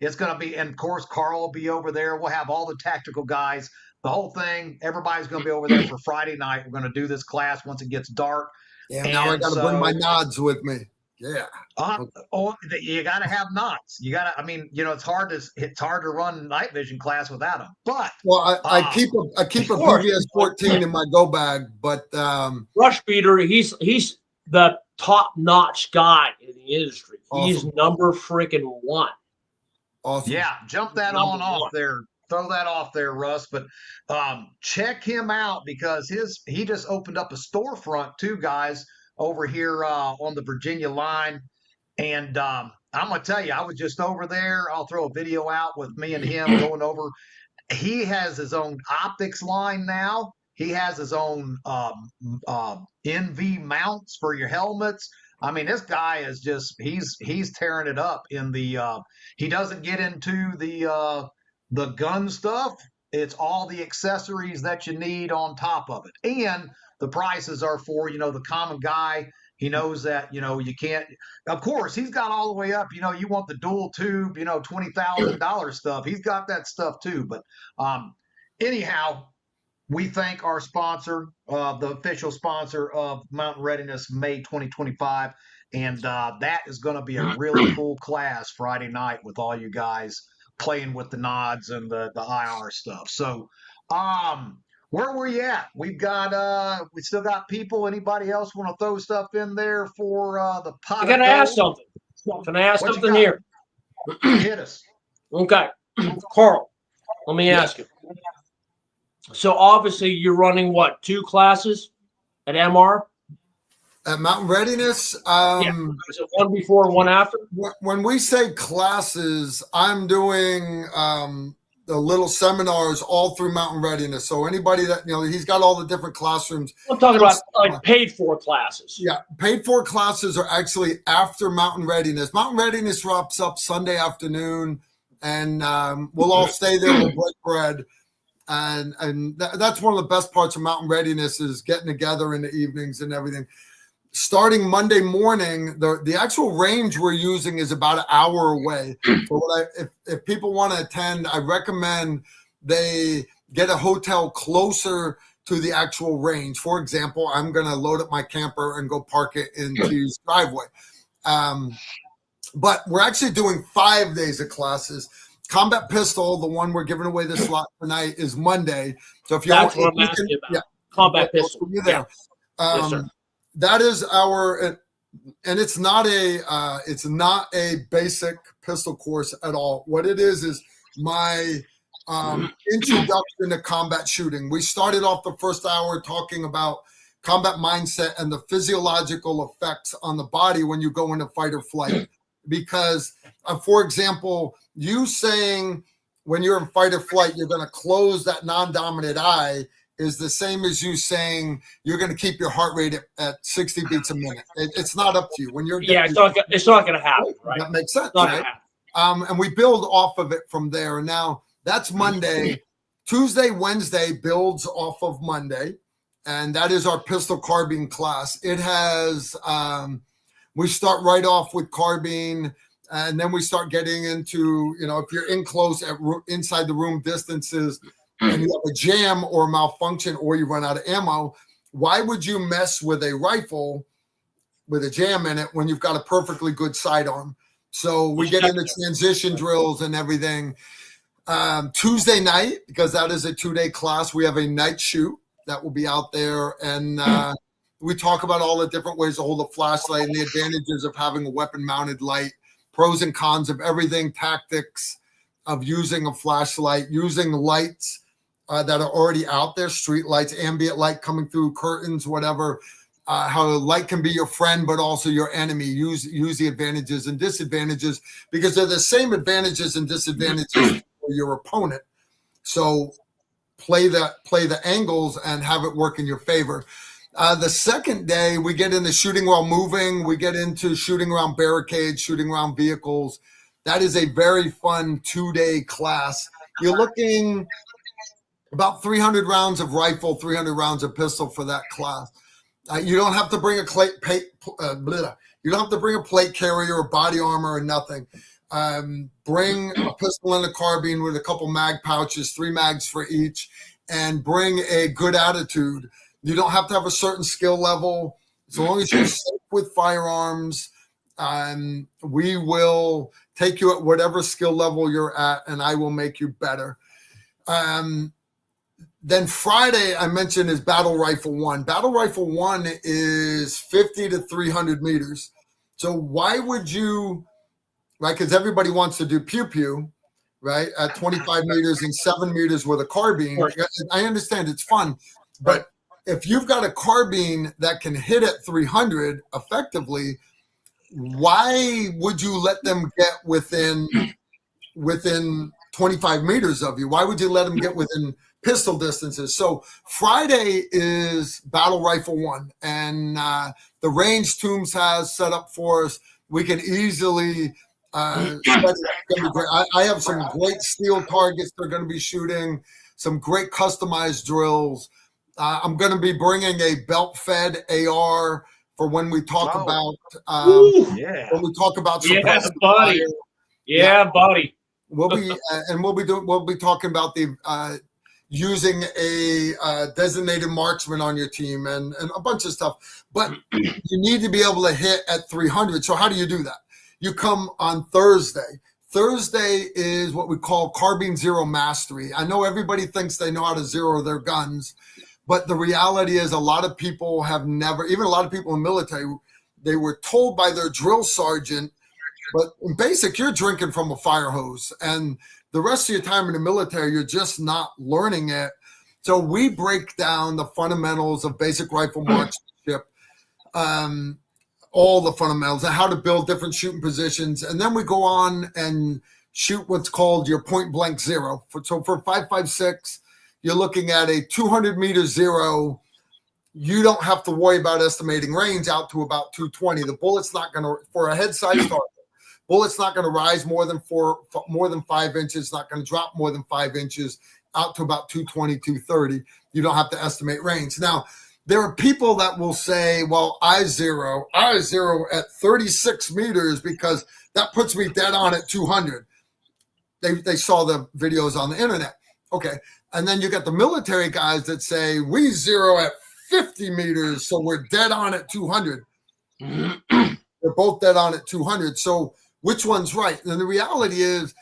It's going to be, and of course, Karl will be over there. We'll have all the tactical guys, the whole thing. Everybody's going to be over there for Friday night. We're going to do this class once it gets dark. Yeah, now I got to bring my nods with me. Yeah. You got to have knots. It's hard to run night vision class without them. But I keep a PVS 14 in my go bag. But Brush Beater, he's the top notch guy in the industry. Awesome. He's number freaking one. Awesome. Yeah, jump that off there. Throw that off there, Russ. But check him out, because he just opened up a storefront too, guys, over here on the Virginia line. And I'm gonna tell you, I was just over there. I'll throw a video out with me and him going over. He has his own optics line now. He has his own NV mounts for your helmets. I mean, this guy is just he's tearing it up in the. He doesn't get into the gun stuff. It's all the accessories that you need on top of it, and the prices are for the common guy. He knows that you can't. Of course, he's got all the way up. You want the dual tube, $20,000 stuff. He's got that stuff too. But anyhow, we thank our sponsor, the official sponsor of Mountain Readiness May 2025, and that is going to be a really cool class Friday night with all you guys playing with the nods and the IR stuff. So, where were you at? We still got people. Anybody else want to throw stuff in there for the pot? I gotta ask something. Can I ask something here? Hit us. Okay, Karl, let me ask you. So obviously you're running what, 2 classes at MR? At Mountain Readiness? Is it one before and one after? When we say classes, I'm doing the little seminars all through Mountain Readiness. So anybody that, he's got all the different classrooms. I'm talking about like paid for classes. Yeah, paid for classes are actually after Mountain Readiness. Mountain Readiness wraps up Sunday afternoon, and we'll all stay there, we'll break bread. And that's one of the best parts of Mountain Readiness is getting together in the evenings and everything. Starting Monday morning, the actual range we're using is about an hour away. So if people want to attend, I recommend they get a hotel closer to the actual range. For example, I'm going to load up my camper and go park it in T's driveway. But we're actually doing 5 days of classes. Combat pistol, the one we're giving away this lot tonight, is Monday. So if you that's what I'm asking about. Yeah, combat pistol. You there? Yeah. Yes, sir. That is our, and it's not a basic pistol course at all. What it is my introduction to combat shooting. We started off the first hour talking about combat mindset and the physiological effects on the body when you go into fight or flight. Because, for example, you saying when you're in fight or flight, you're going to close that non-dominant eye is the same as you saying you're going to keep your heart rate at 60 beats a minute. It's not up to you. When you're it's not going to happen, right? That makes sense, right? And we build off of it from there. Now, that's Monday. Tuesday, Wednesday builds off of Monday, and that is our pistol carbine class. It has we start right off with carbine, and then we start getting into, if you're in close inside the room distances and you have a jam or a malfunction or you run out of ammo, why would you mess with a rifle with a jam in it when you've got a perfectly good sidearm? So we get into transition drills and everything. Tuesday night, because that is a 2-day class, we have a night shoot that will be out there, and we talk about all the different ways to hold a flashlight and the advantages of having a weapon-mounted light, pros and cons of everything, tactics of using a flashlight, using lights that are already out there, street lights, ambient light coming through curtains, whatever, how light can be your friend but also your enemy. Use the advantages and disadvantages because they're the same advantages and disadvantages for your opponent. So play the angles and have it work in your favor. The second day, we get into shooting while moving. We get into shooting around barricades, shooting around vehicles. That is a very fun 2-day class. You're looking about 300 rounds of rifle, 300 rounds of pistol for that class. You don't have to bring you don't have to bring a plate carrier or body armor or nothing. Bring a pistol and a carbine with a couple mag pouches, 3 mags for each, and bring a good attitude. You don't have to have a certain skill level. As long as you're safe with firearms, we will take you at whatever skill level you're at, and I will make you better. Then Friday, I mentioned, is Battle Rifle 1. Battle Rifle 1 is 50 to 300 meters. So why would you, right, because everybody wants to do pew-pew, right, at 25 meters and 7 meters with a carbine. I understand it's fun, but if you've got a carbine that can hit at 300 effectively, why would you let them get within 25 meters of you? Why would you let them get within pistol distances? So Friday is Battle Rifle 1, and the range Toombs has set up for us. We can easily set it up. I have some great steel targets they're going to be shooting, some great customized drills. I'm going to be bringing a belt-fed AR for when we talk about when we talk about suppressive buddy. fire. Yeah, buddy. We'll be talking about the using a designated marksman on your team and a bunch of stuff. But you need to be able to hit at 300. So how do you do that? You come on Thursday. Thursday is what we call carbine zero mastery. I know everybody thinks they know how to zero their guns, but the reality is a lot of people have never, even a lot of people in the military, they were told by their drill sergeant, but in basic, you're drinking from a fire hose. And the rest of your time in the military, you're just not learning it. So we break down the fundamentals of basic rifle marksmanship, all the fundamentals and how to build different shooting positions. And then we go on and shoot what's called your point blank zero. So for 5.56, you're looking at a 200-meter zero. You don't have to worry about estimating range out to about 220. The bullet's not going to, for a head size target, bullet's not going to rise more than 5 inches, not going to drop more than 5 inches out to about 220, 230. You don't have to estimate range. Now, there are people that will say, well, I zero at 36 meters because that puts me dead on at 200. They saw the videos on the internet. Okay. And then you got the military guys that say, we zero at 50 meters, so we're dead on at 200. They're both dead on at 200. So which one's right? And the reality is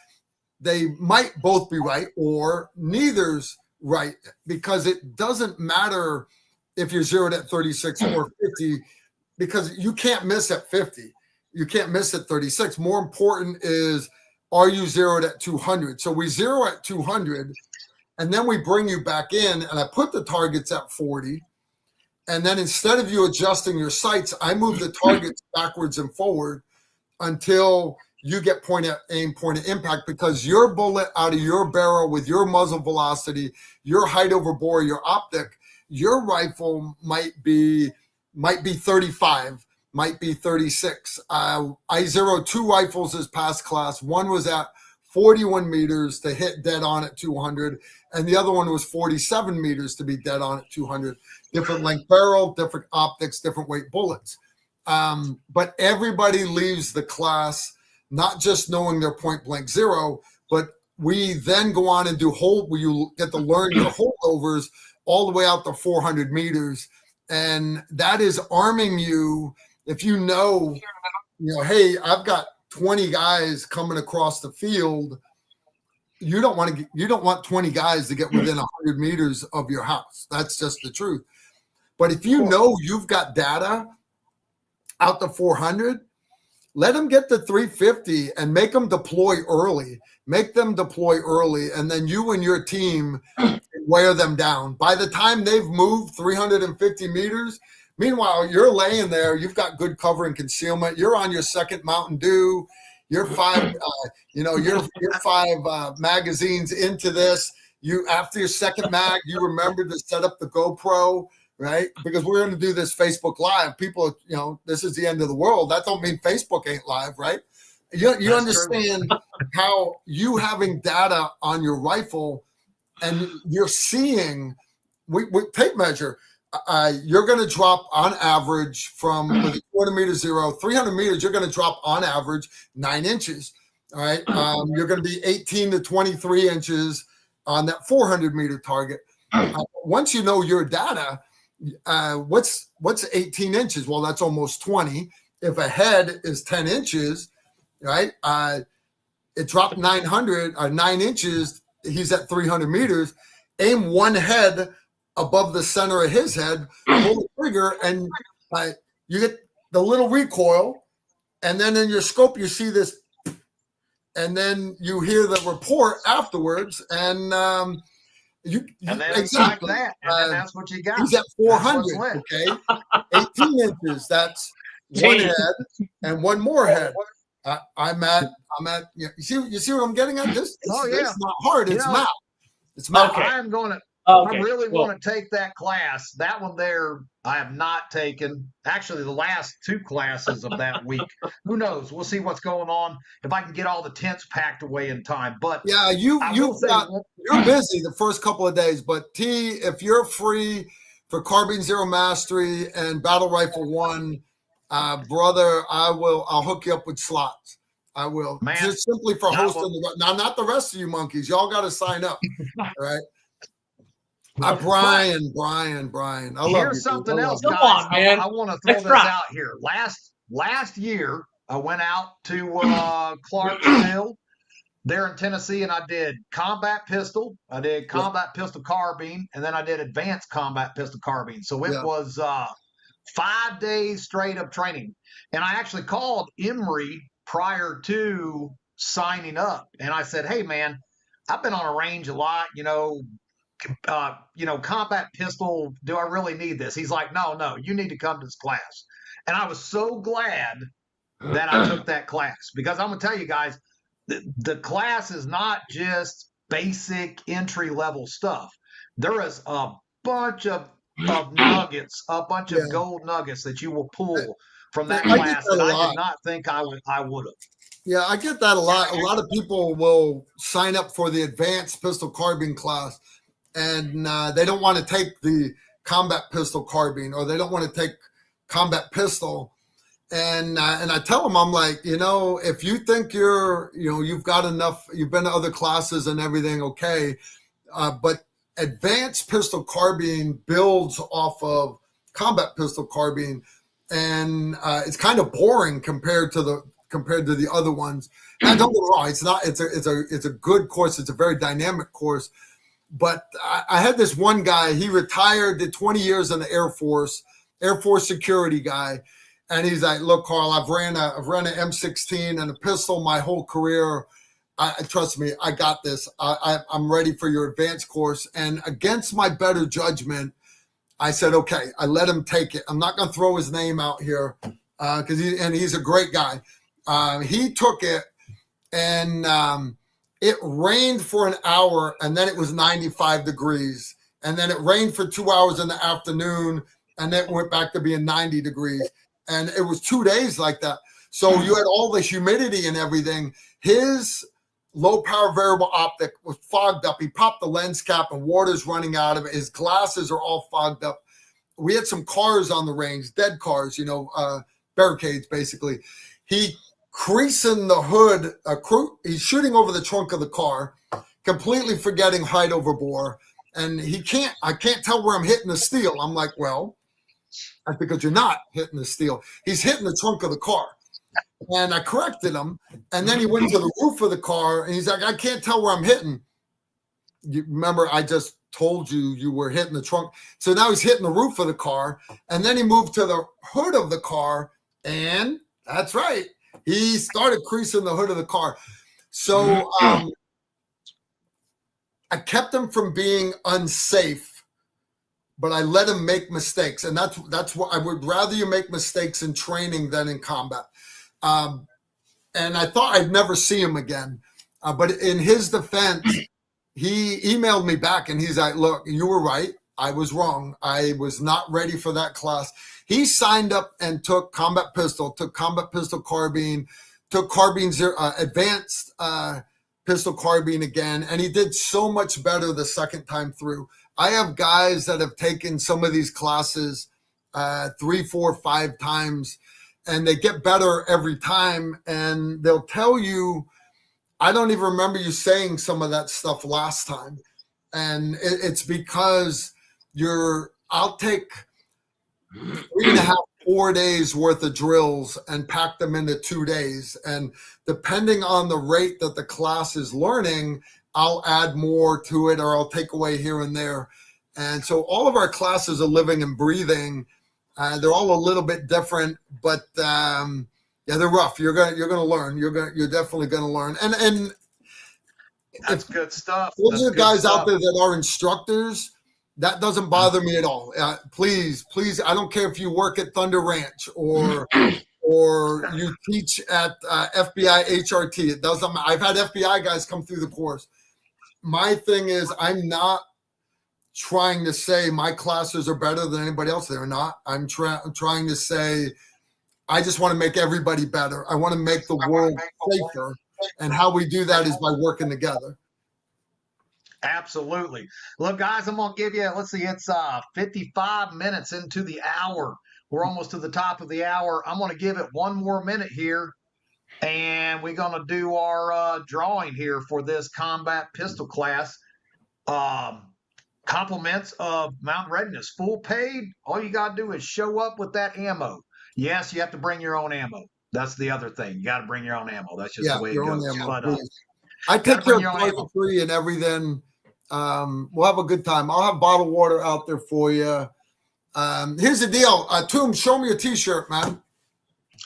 they might both be right or neither's right, because it doesn't matter if you're zeroed at 36 or 50, because you can't miss at 50. You can't miss at 36. More important is, are you zeroed at 200? So we zero at 200, and then we bring you back in, and I put the targets at 40. And then instead of you adjusting your sights, I move the targets backwards and forward until you get point of aim, point of impact, because your bullet out of your barrel with your muzzle velocity, your height over bore, your optic, your rifle might be 35, might be 36. I zeroed 2 rifles this past class. One was at 41 meters to hit dead on at 200, and the other one was 47 meters to be dead on at 200. Different length barrel, different optics, different weight bullets. But everybody leaves the class not just knowing their point blank zero, but we then go on and do you get to learn your holdovers all the way out to 400 meters. And that is arming you. If you know, hey, I've got 20 guys coming across the field, you don't want 20 guys to get within 100 meters of your house. That's just the truth. But if you know you've got data out to 400, let them get to 350 and make them deploy early. Make them deploy early, and then you and your team wear them down. By the time they've moved 350 meters, meanwhile, you're laying there. You've got good cover and concealment. You're on your second Mountain Dew. You're five magazines into this. You, after your second mag, you remember to set up the GoPro, right? Because we're going to do this Facebook Live. People, this is the end of the world. That don't mean Facebook ain't live, right? You understand how you having data on your rifle and you're seeing, we tape measure, you're going to drop on average from 200 meter zero, 300 meters, you're going to drop on average 9 inches. All right. You're going to be 18 to 23 inches on that 400 meter target. Once you know your data, what's 18 inches? Well, that's almost 20. If a head is 10 inches, right? It dropped 9 inches. He's at 300 meters. Aim one head above the center of his head, pull the trigger, and you get the little recoil. And then in your scope, you see this, and then you hear the report afterwards, and then exactly like that, and then that's what you got. He's at 400. Okay, 18 inches. That's one head and one more head. I'm at. You see what I'm getting at? This is not hard. It's math. It's math. Okay. I am going to. Okay. I really want to take that class. That one there, I have not taken. Actually, the last 2 classes of that week. Who knows? We'll see what's going on. If I can get all the tents packed away in time. But yeah, you're busy the first couple of days. But T, if you're free for Carbine Zero Mastery and Battle Rifle 1, brother, I'll hook you up with slots. I will. Man, just simply for hosting now, not the rest of you monkeys. Y'all got to sign up. All right. Brian. I love Here's something else, guys. Come on, man. I want to throw this out here. Last year, I went out to Clarksville there in Tennessee, and I did combat pistol. I did combat pistol carbine, and then I did advanced combat pistol carbine. So it was 5 days straight of training. And I actually called Emory prior to signing up, and I said, "Hey, man, I've been on a range a lot, combat pistol, do I really need this?" He's like, no, you need to come to this class. And I was so glad that I took that class, because I'm going to tell you guys, the class is not just basic entry level stuff. There is a bunch of nuggets, a bunch of gold nuggets that you will pull from that class that I did not think I would have. Yeah, I get that a lot. A lot of people will sign up for the advanced pistol carbine class, and they don't want to take the combat pistol carbine, or they don't want to take combat pistol. And I tell them, I'm like, if you think you've got enough, you've been to other classes and everything, okay, but advanced pistol carbine builds off of combat pistol carbine, and it's kind of boring compared to the other ones. And don't get me wrong, it's not. It's a good course. It's a very dynamic course. But I had this one guy. He retired, did 20 years in the Air Force security guy, and he's like, "Look, Karl, I've ran an M16 and a pistol my whole career. Trust me, I got this. I'm ready for your advanced course." And against my better judgment, I said, "Okay." I let him take it. I'm not going to throw his name out here because he's a great guy. He took it, and it rained for an hour, and then it was 95 degrees. And then it rained for 2 hours in the afternoon, and then it went back to being 90 degrees. And it was 2 days like that. So you had all the humidity and everything. His low power variable optic was fogged up. He popped the lens cap and water's running out of it. His glasses are all fogged up. We had some cars on the range, dead cars, barricades basically. He creasing the hood, he's shooting over the trunk of the car, completely forgetting height over bore. And I can't tell where I'm hitting the steel. I'm like, well, that's because you're not hitting the steel. He's hitting the trunk of the car. And I corrected him. And then he went to the roof of the car, and he's like, "I can't tell where I'm hitting." You remember, I just told you were hitting the trunk. So now he's hitting the roof of the car. And then he moved to the hood of the car. And that's right, he started creasing the hood of the car. So I kept him from being unsafe, but I let him make mistakes. And that's what I would rather you make mistakes in training than in combat. And I thought I'd never see him again. But in his defense, he emailed me back, and he's like, "Look, you were right. I was wrong. I was not ready for that class." He signed up and took combat pistol, took combat pistol carbine, took carbine advanced pistol carbine again, and he did so much better the second time through. I have guys that have taken some of these classes 3, 4, 5 times, and they get better every time, and they'll tell you, "I don't even remember you saying some of that stuff last time." And it's because I'll take 3.5, 4 days worth of drills and pack them into 2 days. And depending on the rate that the class is learning, I'll add more to it, or I'll take away here and there. And so all of our classes are living and breathing. They're all a little bit different, but they're rough. You're gonna learn. You're definitely gonna learn. And that's good stuff. Those are guys out there that are instructors. That doesn't bother me at all. Please, I don't care if you work at Thunder Ranch or you teach at FBI HRT. It doesn't. I've had FBI guys come through the course. My thing is, I'm not trying to say my classes are better than anybody else. They're not. I'm trying to say I just want to make everybody better. I want to make the world safer, and how we do that is by working together. Absolutely. Look, guys, I'm going to give you, let's see, it's 55 minutes into the hour. We're almost to the top of the hour. I'm going to give it one more minute here, and we're going to do our drawing here for this combat pistol class. Compliments of Mountain Readiness, full paid. All you got to do is show up with that ammo. Yes, you have to bring your own ammo. That's the other thing. You got to bring your own ammo. That's just the way it goes. But, I take care of toiletry and everything. We'll have a good time. I'll have bottled water out there for you. Here's the deal. Toom, show me your T-shirt, man.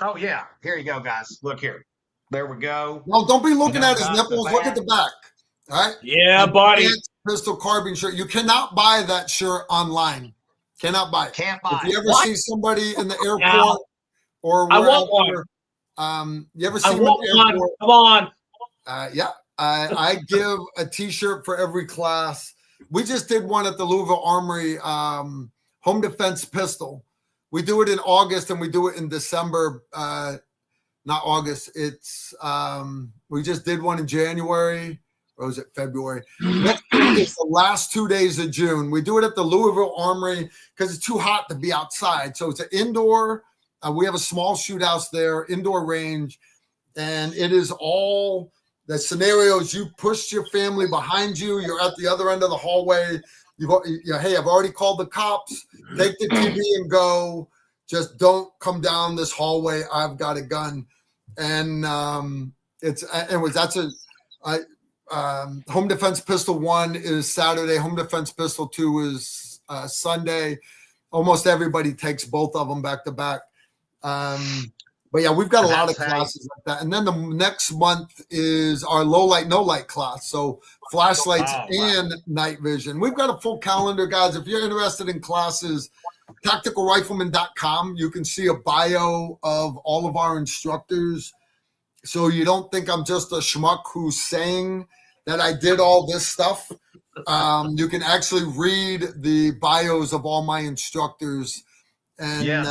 Oh, yeah. Here you go, guys. Look here. There we go. No, don't be looking at his nipples. Look at the back. All right? Yeah, buddy. Pistol carbine shirt. You cannot buy that shirt online. Cannot buy it. Can't buy it. If you ever see somebody in the airport or wherever, I want one. You ever see I want in the airport? one. Come on. Yeah. I give a T-shirt for every class. We just did one at the Louisville Armory home defense pistol. We do it in August and we do it in December. Not August. It's we just did one in January. Or was it February? Next week is the last 2 days of June. We do it at the Louisville Armory because it's too hot to be outside. So it's an indoor. We have a small shoot house there, indoor range, and it is all the scenarios. You pushed your family behind you. You're at the other end of the hallway. Hey, I've already called the cops. Take the TV and go. Just don't come down this hallway. I've got a gun, and home defense pistol 1 is Saturday. Home defense pistol 2 is Sunday. Almost everybody takes both of them back to back. But yeah, we've got a lot of classes like that. And then the next month is our low light, no light class. So flashlights and night vision. We've got a full calendar, guys. If you're interested in classes, tacticalrifleman.com. You can see a bio of all of our instructors. So you don't think I'm just a schmuck who's saying that I did all this stuff. You can actually read the bios of all my instructors. And yes.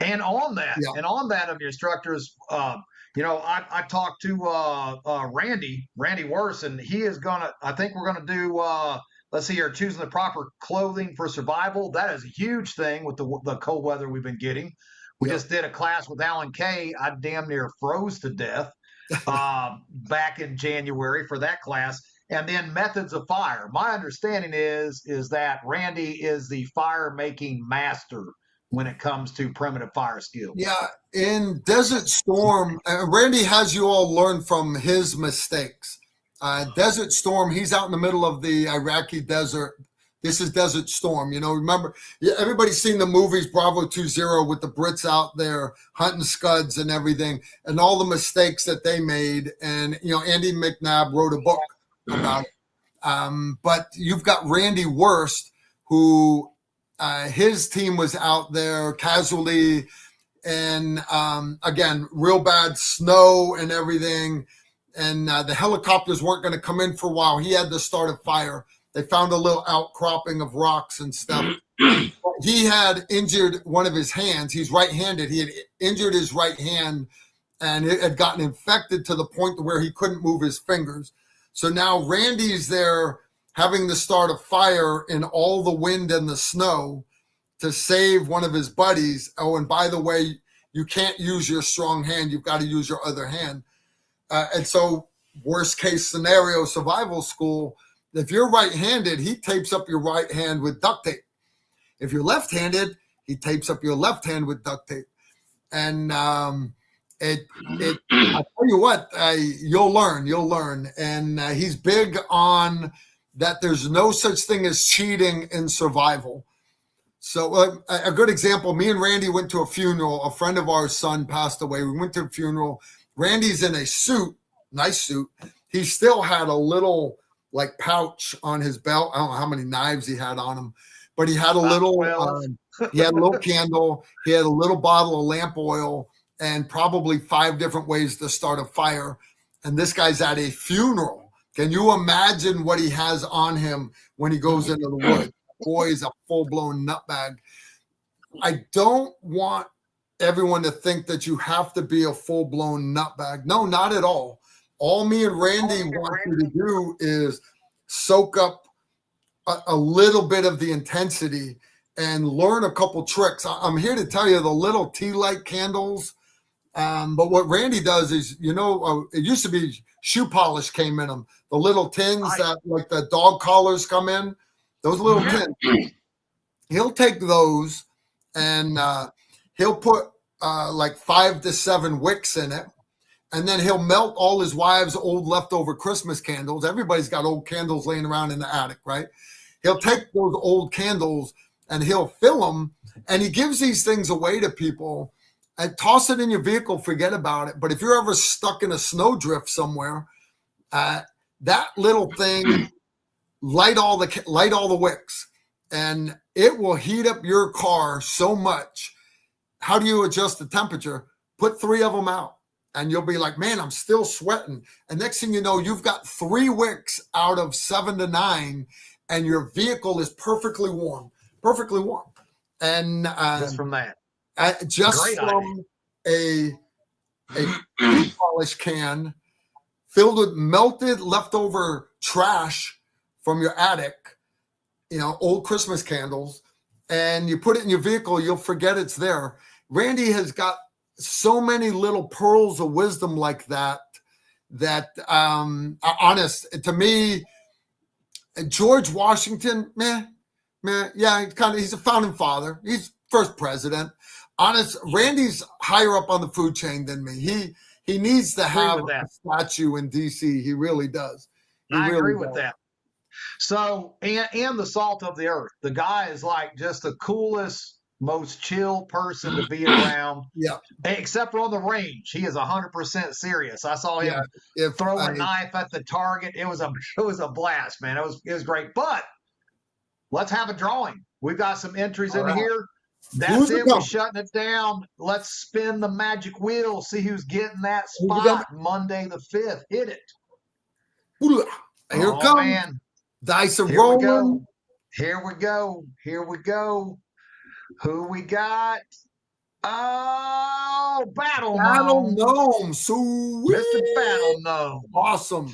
And on that of your instructors, I talked to Randy Worse, and he is I think we're gonna do let's see here, choosing the proper clothing for survival. That is a huge thing with the cold weather we've been getting. We just did a class with Alan Kay. I damn near froze to death back in January for that class. And then methods of fire. My understanding is that Randy is the fire making master when it comes to primitive fire skills. Yeah, in Desert Storm, Randy has you all learn from his mistakes. Desert Storm, he's out in the middle of the Iraqi desert. This is Desert Storm. Remember, everybody's seen the movies Bravo 20 with the Brits out there hunting scuds and everything, and all the mistakes that they made. And, Andy McNabb wrote a book about it. But you've got Randy Worst, who his team was out there casually, and again, real bad snow and everything. And the helicopters weren't going to come in for a while. He had to start a fire. They found a little outcropping of rocks and stuff. He had injured one of his hands. He's right-handed. He had injured his right hand, and it had gotten infected to the point to where he couldn't move his fingers. So now Randy's there having to start a fire in all the wind and the snow to save one of his buddies. Oh, and by the way, you can't use your strong hand. You've got to use your other hand. And so worst case scenario, survival school, if you're right-handed, he tapes up your right hand with duct tape. If you're left-handed, he tapes up your left hand with duct tape. And I tell you what, you'll learn. And he's big on that there's no such thing as cheating in survival. So a good example, me and Randy went to a funeral. A friend of ours' son passed away. We went to the funeral. Randy's in a suit, nice suit. He still had a little like pouch on his belt. I don't know how many knives he had on him, but he had a little he had a little candle, he had a little bottle of lamp oil, and probably 5 different ways to start a fire. And this guy's at a funeral. Can you imagine what he has on him when he goes into the woods? Boy, he's a full-blown nutbag. I don't want everyone to think that you have to be a full-blown nutbag. No, not at all. All me and Randy want you to do is soak up a little bit of the intensity and learn a couple tricks. I'm here to tell you the little tea light candles. But what Randy does is, it used to be shoe polish came in them. The little tins that like the dog collars come in, those little tins. He'll take those and he'll put like 5 to 7 wicks in it. And then he'll melt all his wives' old leftover Christmas candles. Everybody's got old candles laying around in the attic, right? He'll take those old candles and he'll fill them. And he gives these things away to people. And toss it in your vehicle, forget about it. But if you're ever stuck in a snowdrift somewhere, that little thing, light all the wicks, and it will heat up your car so much. How do you adjust the temperature? Put 3 of them out, and you'll be like, man, I'm still sweating. And next thing you know, you've got 3 wicks out of 7 to 9, and your vehicle is perfectly warm. And just from that. Just from a polish can filled with melted leftover trash from your attic, old Christmas candles, and you put it in your vehicle, you'll forget it's there. Randy has got so many little pearls of wisdom like that honest, to me, George Washington, yeah, he's a founding father. He's first president. Honest, Randy's higher up on the food chain than me. He needs to have a statue in DC. He really does. I agree with that. So, and the salt of the earth. The guy is like just the coolest, most chill person to be around. Yeah. Except for on the range. He is 100% serious. I saw him throw a knife at the target. It was a blast, man. It was great. But let's have a drawing. We've got some entries in here. That's it. We're shutting it down. Let's spin the magic wheel. See who's getting that spot Monday the 5th. Hit it. Here it comes. Man. Dice are rolling. Here we go. Who we got? Oh, Battle Gnome. Sweet. Mr. Battle Gnome. Awesome.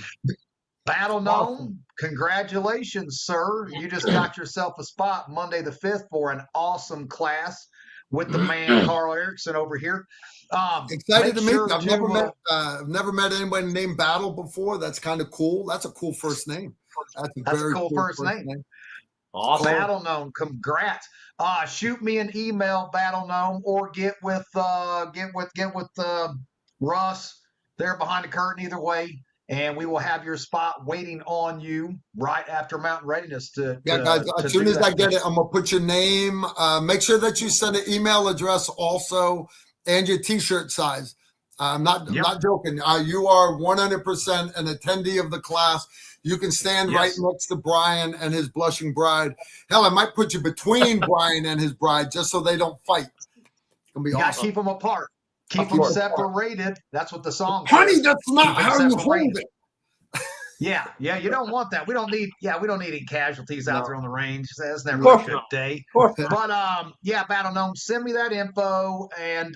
Battle Gnome, congratulations, sir. You just got yourself a spot Monday the 5th for an awesome class with the man, Karl Erickson, over here. Excited to meet you. I've never met anybody named Battle before. That's kind of cool. That's a cool first name. That's a very cool first name. Awesome. Battle Gnome, congrats. Shoot me an email, Battle Gnome, or get with Russ there behind the curtain, either way. And we will have your spot waiting on you right after Mountain Readiness. Guys, as soon as I get it, I'm going to put your name. Make sure that you send an email address also and your T-shirt size. I'm not joking. You are 100% an attendee of the class. You can stand right next to Brian and his blushing bride. Hell, I might put you between Brian and his bride just so they don't fight. It's going to be awesome. You got to keep them apart. Keep them separated. That's what the song says. Honey, that's not how you hold it. Yeah, you don't want that. We don't need any casualties out there on the range. That's never a good day. But Battle Gnome, send me that info, and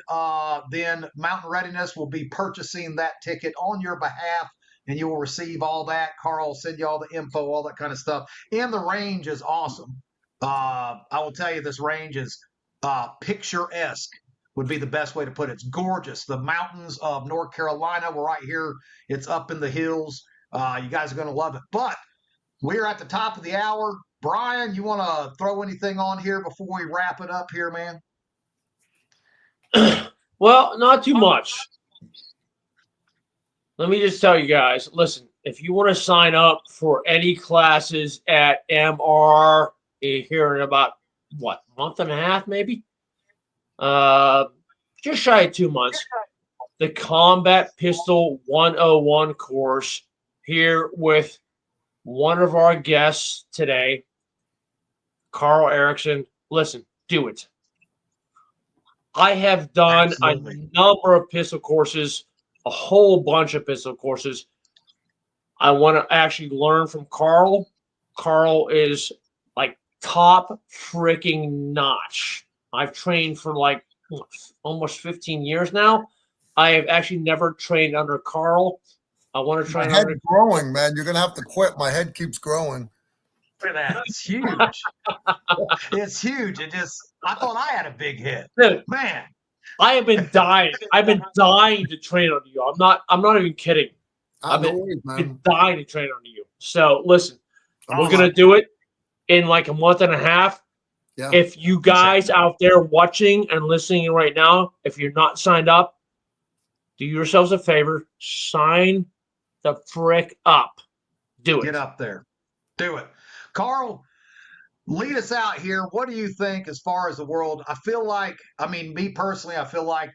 then Mountain Readiness will be purchasing that ticket on your behalf, and you will receive all that. Karl will send you all the info, all that kind of stuff. And the range is awesome. I will tell you, this range is picturesque. Would be the best way to put it. It's gorgeous. The mountains of North Carolina. We're right here. It's up in the hills. You guys are going to love it. But we're at the top of the hour. Brian, you want to throw anything on here before we wrap it up here, man? Well, not too much. Let me just tell you guys, listen, if you want to sign up for any classes at MR here in about, month and a half maybe? Just shy of 2 months, the Combat Pistol 101 course here with one of our guests today, Karl Erickson, listen, do it. I have done Absolutely. a number of pistol courses, a whole bunch of pistol courses. I want to actually learn from Karl. Karl is like top freaking notch. I've trained for like almost 15 years now. I have actually never trained under Karl. I want to My train head's under. growing, man. You're gonna have to quit. My head keeps growing. Look at that. It's huge. It's huge. I thought I had a big head. Dude, Man. I have been dying. I've been dying to train under you. I'm not even kidding. I've been dying to train under you. So listen, we're gonna do it in like a month and a half. Yeah. If you guys out there watching and listening right now, if you're not signed up, do yourselves a favor, sign the frick up. Do it. Get up there. Do it. Karl, lead us out here. What do you think as far as the world? I feel like, me personally, I feel like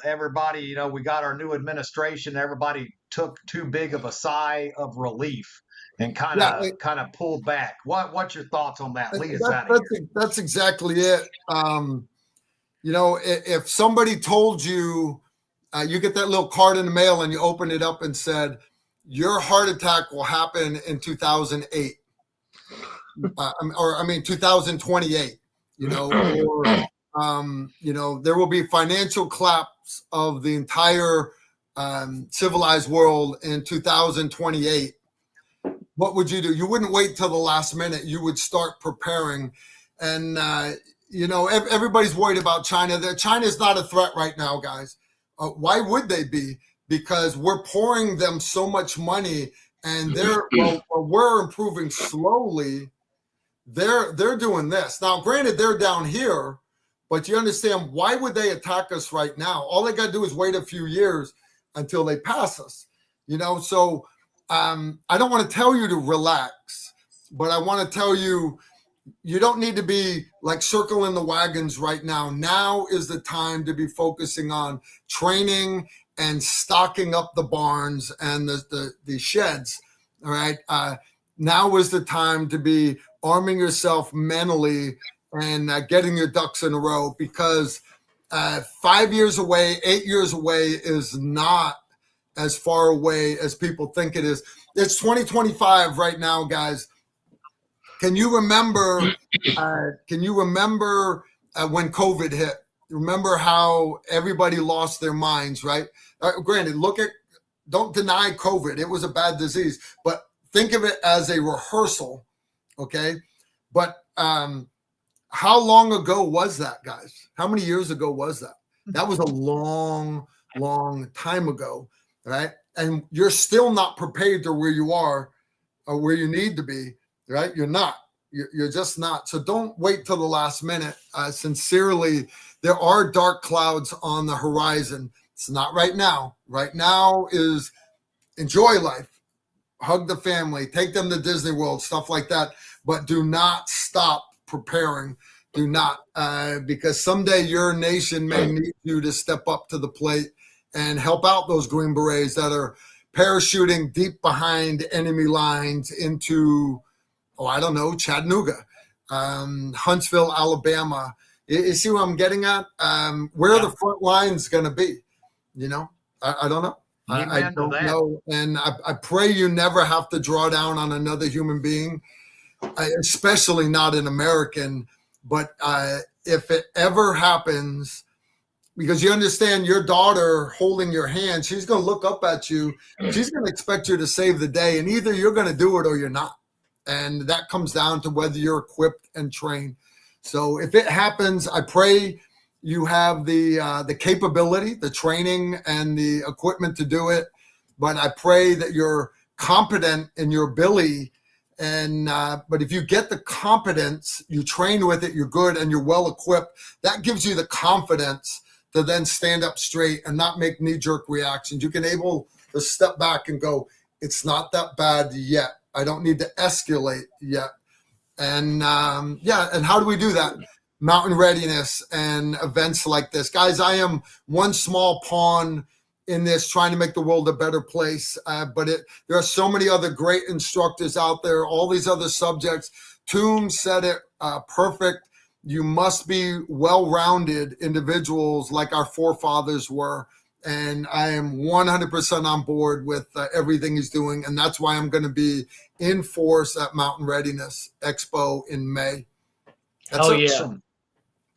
everybody, we got our new administration. Everybody took too big of a sigh of relief and kind of pulled back. What's your thoughts on that? Lead us out of here. That's exactly it. If somebody told you, you get that little card in the mail and you open it up and said, your heart attack will happen in 2008. 2028, there will be financial collapse of the entire civilized world in 2028. What would you do? You wouldn't wait till the last minute. You would start preparing. And, everybody's worried about China. China is not a threat right now, guys. Why would they be? Because we're pouring them so much money and we're improving slowly. They're doing this. Now, granted, they're down here, but you understand, why would they attack us right now? All they got to do is wait a few years until they pass us, So I don't want to tell you to relax, but I want to tell you, you don't need to be like circling the wagons right now. Now is the time to be focusing on training and stocking up the barns and the sheds. All right. Now is the time to be arming yourself mentally and getting your ducks in a row, because 5 years away, 8 years away is not as far away as people think it is. It's 2025 right now, guys. Can you remember? When COVID hit? Remember how everybody lost their minds, right? Granted, don't deny COVID. It was a bad disease, but think of it as a rehearsal, okay? But how long ago was that, guys? How many years ago was that? That was a long, long time ago, right? And you're still not prepared to where you are or where you need to be, right? You're not. You're just not. So don't wait till the last minute. Sincerely, there are dark clouds on the horizon. It's not right now. Right now is enjoy life. Hug the family, take them to Disney World, stuff like that. But do not stop preparing. Do not, because someday your nation may need you to step up to the plate and help out those Green Berets that are parachuting deep behind enemy lines into, Chattanooga, Huntsville, Alabama. You see what I'm getting at? Where are the front lines going to be? I don't know. I don't know. And I pray you never have to draw down on another human being, especially not an American. But if it ever happens, because you understand your daughter holding your hand, she's going to look up at you. She's going to expect you to save the day. And either you're going to do it or you're not. And that comes down to whether you're equipped and trained. So if it happens, I pray you have the capability, the training, and the equipment to do it. But I pray that you're competent in your ability. And but if you get the competence, you train with it, you're good, and you're well equipped, that gives you the confidence to then stand up straight and not make knee-jerk reactions. You can able to step back and go, it's not that bad yet. I don't need to escalate yet. And and how do we do that? Mountain Readiness and events like this. Guys, I am one small pawn in this, trying to make the world a better place. But there are so many other great instructors out there, all these other subjects. Toom said it perfect. You must be well-rounded individuals like our forefathers were. And I am 100% on board with everything he's doing. And that's why I'm going to be in force at Mountain Readiness Expo in May. That's Hell yeah. awesome.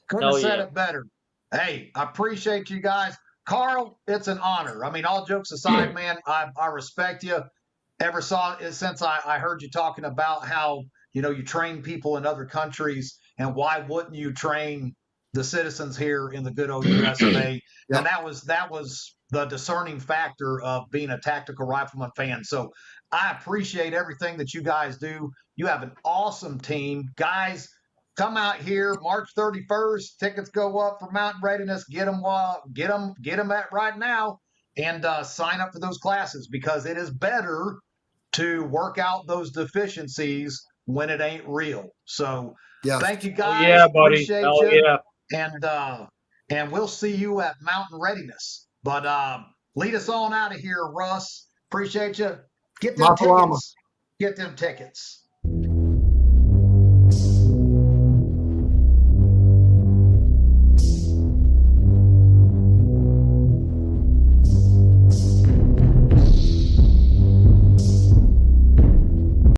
Couldn't have said it better. Hey, I appreciate you guys. Karl, it's an honor. I mean, all jokes aside, man, I respect you. Ever saw it since I heard you talking about how, you train people in other countries, and why wouldn't you train the citizens here in the good old US of A? Yeah. And that was the discerning factor of being a tactical rifleman fan. So I appreciate everything that you guys do. You have an awesome team. Guys, come out here March 31st. Tickets go up for Mountain Readiness. Get them at right now, and sign up for those classes, because it is better to work out those deficiencies when it ain't real. So thank you guys. Oh, yeah, buddy. Appreciate Hell you. yeah. And we'll see you at Mountain Readiness. But lead us on out of here, Russ. Appreciate you. Get them tickets. Get them tickets.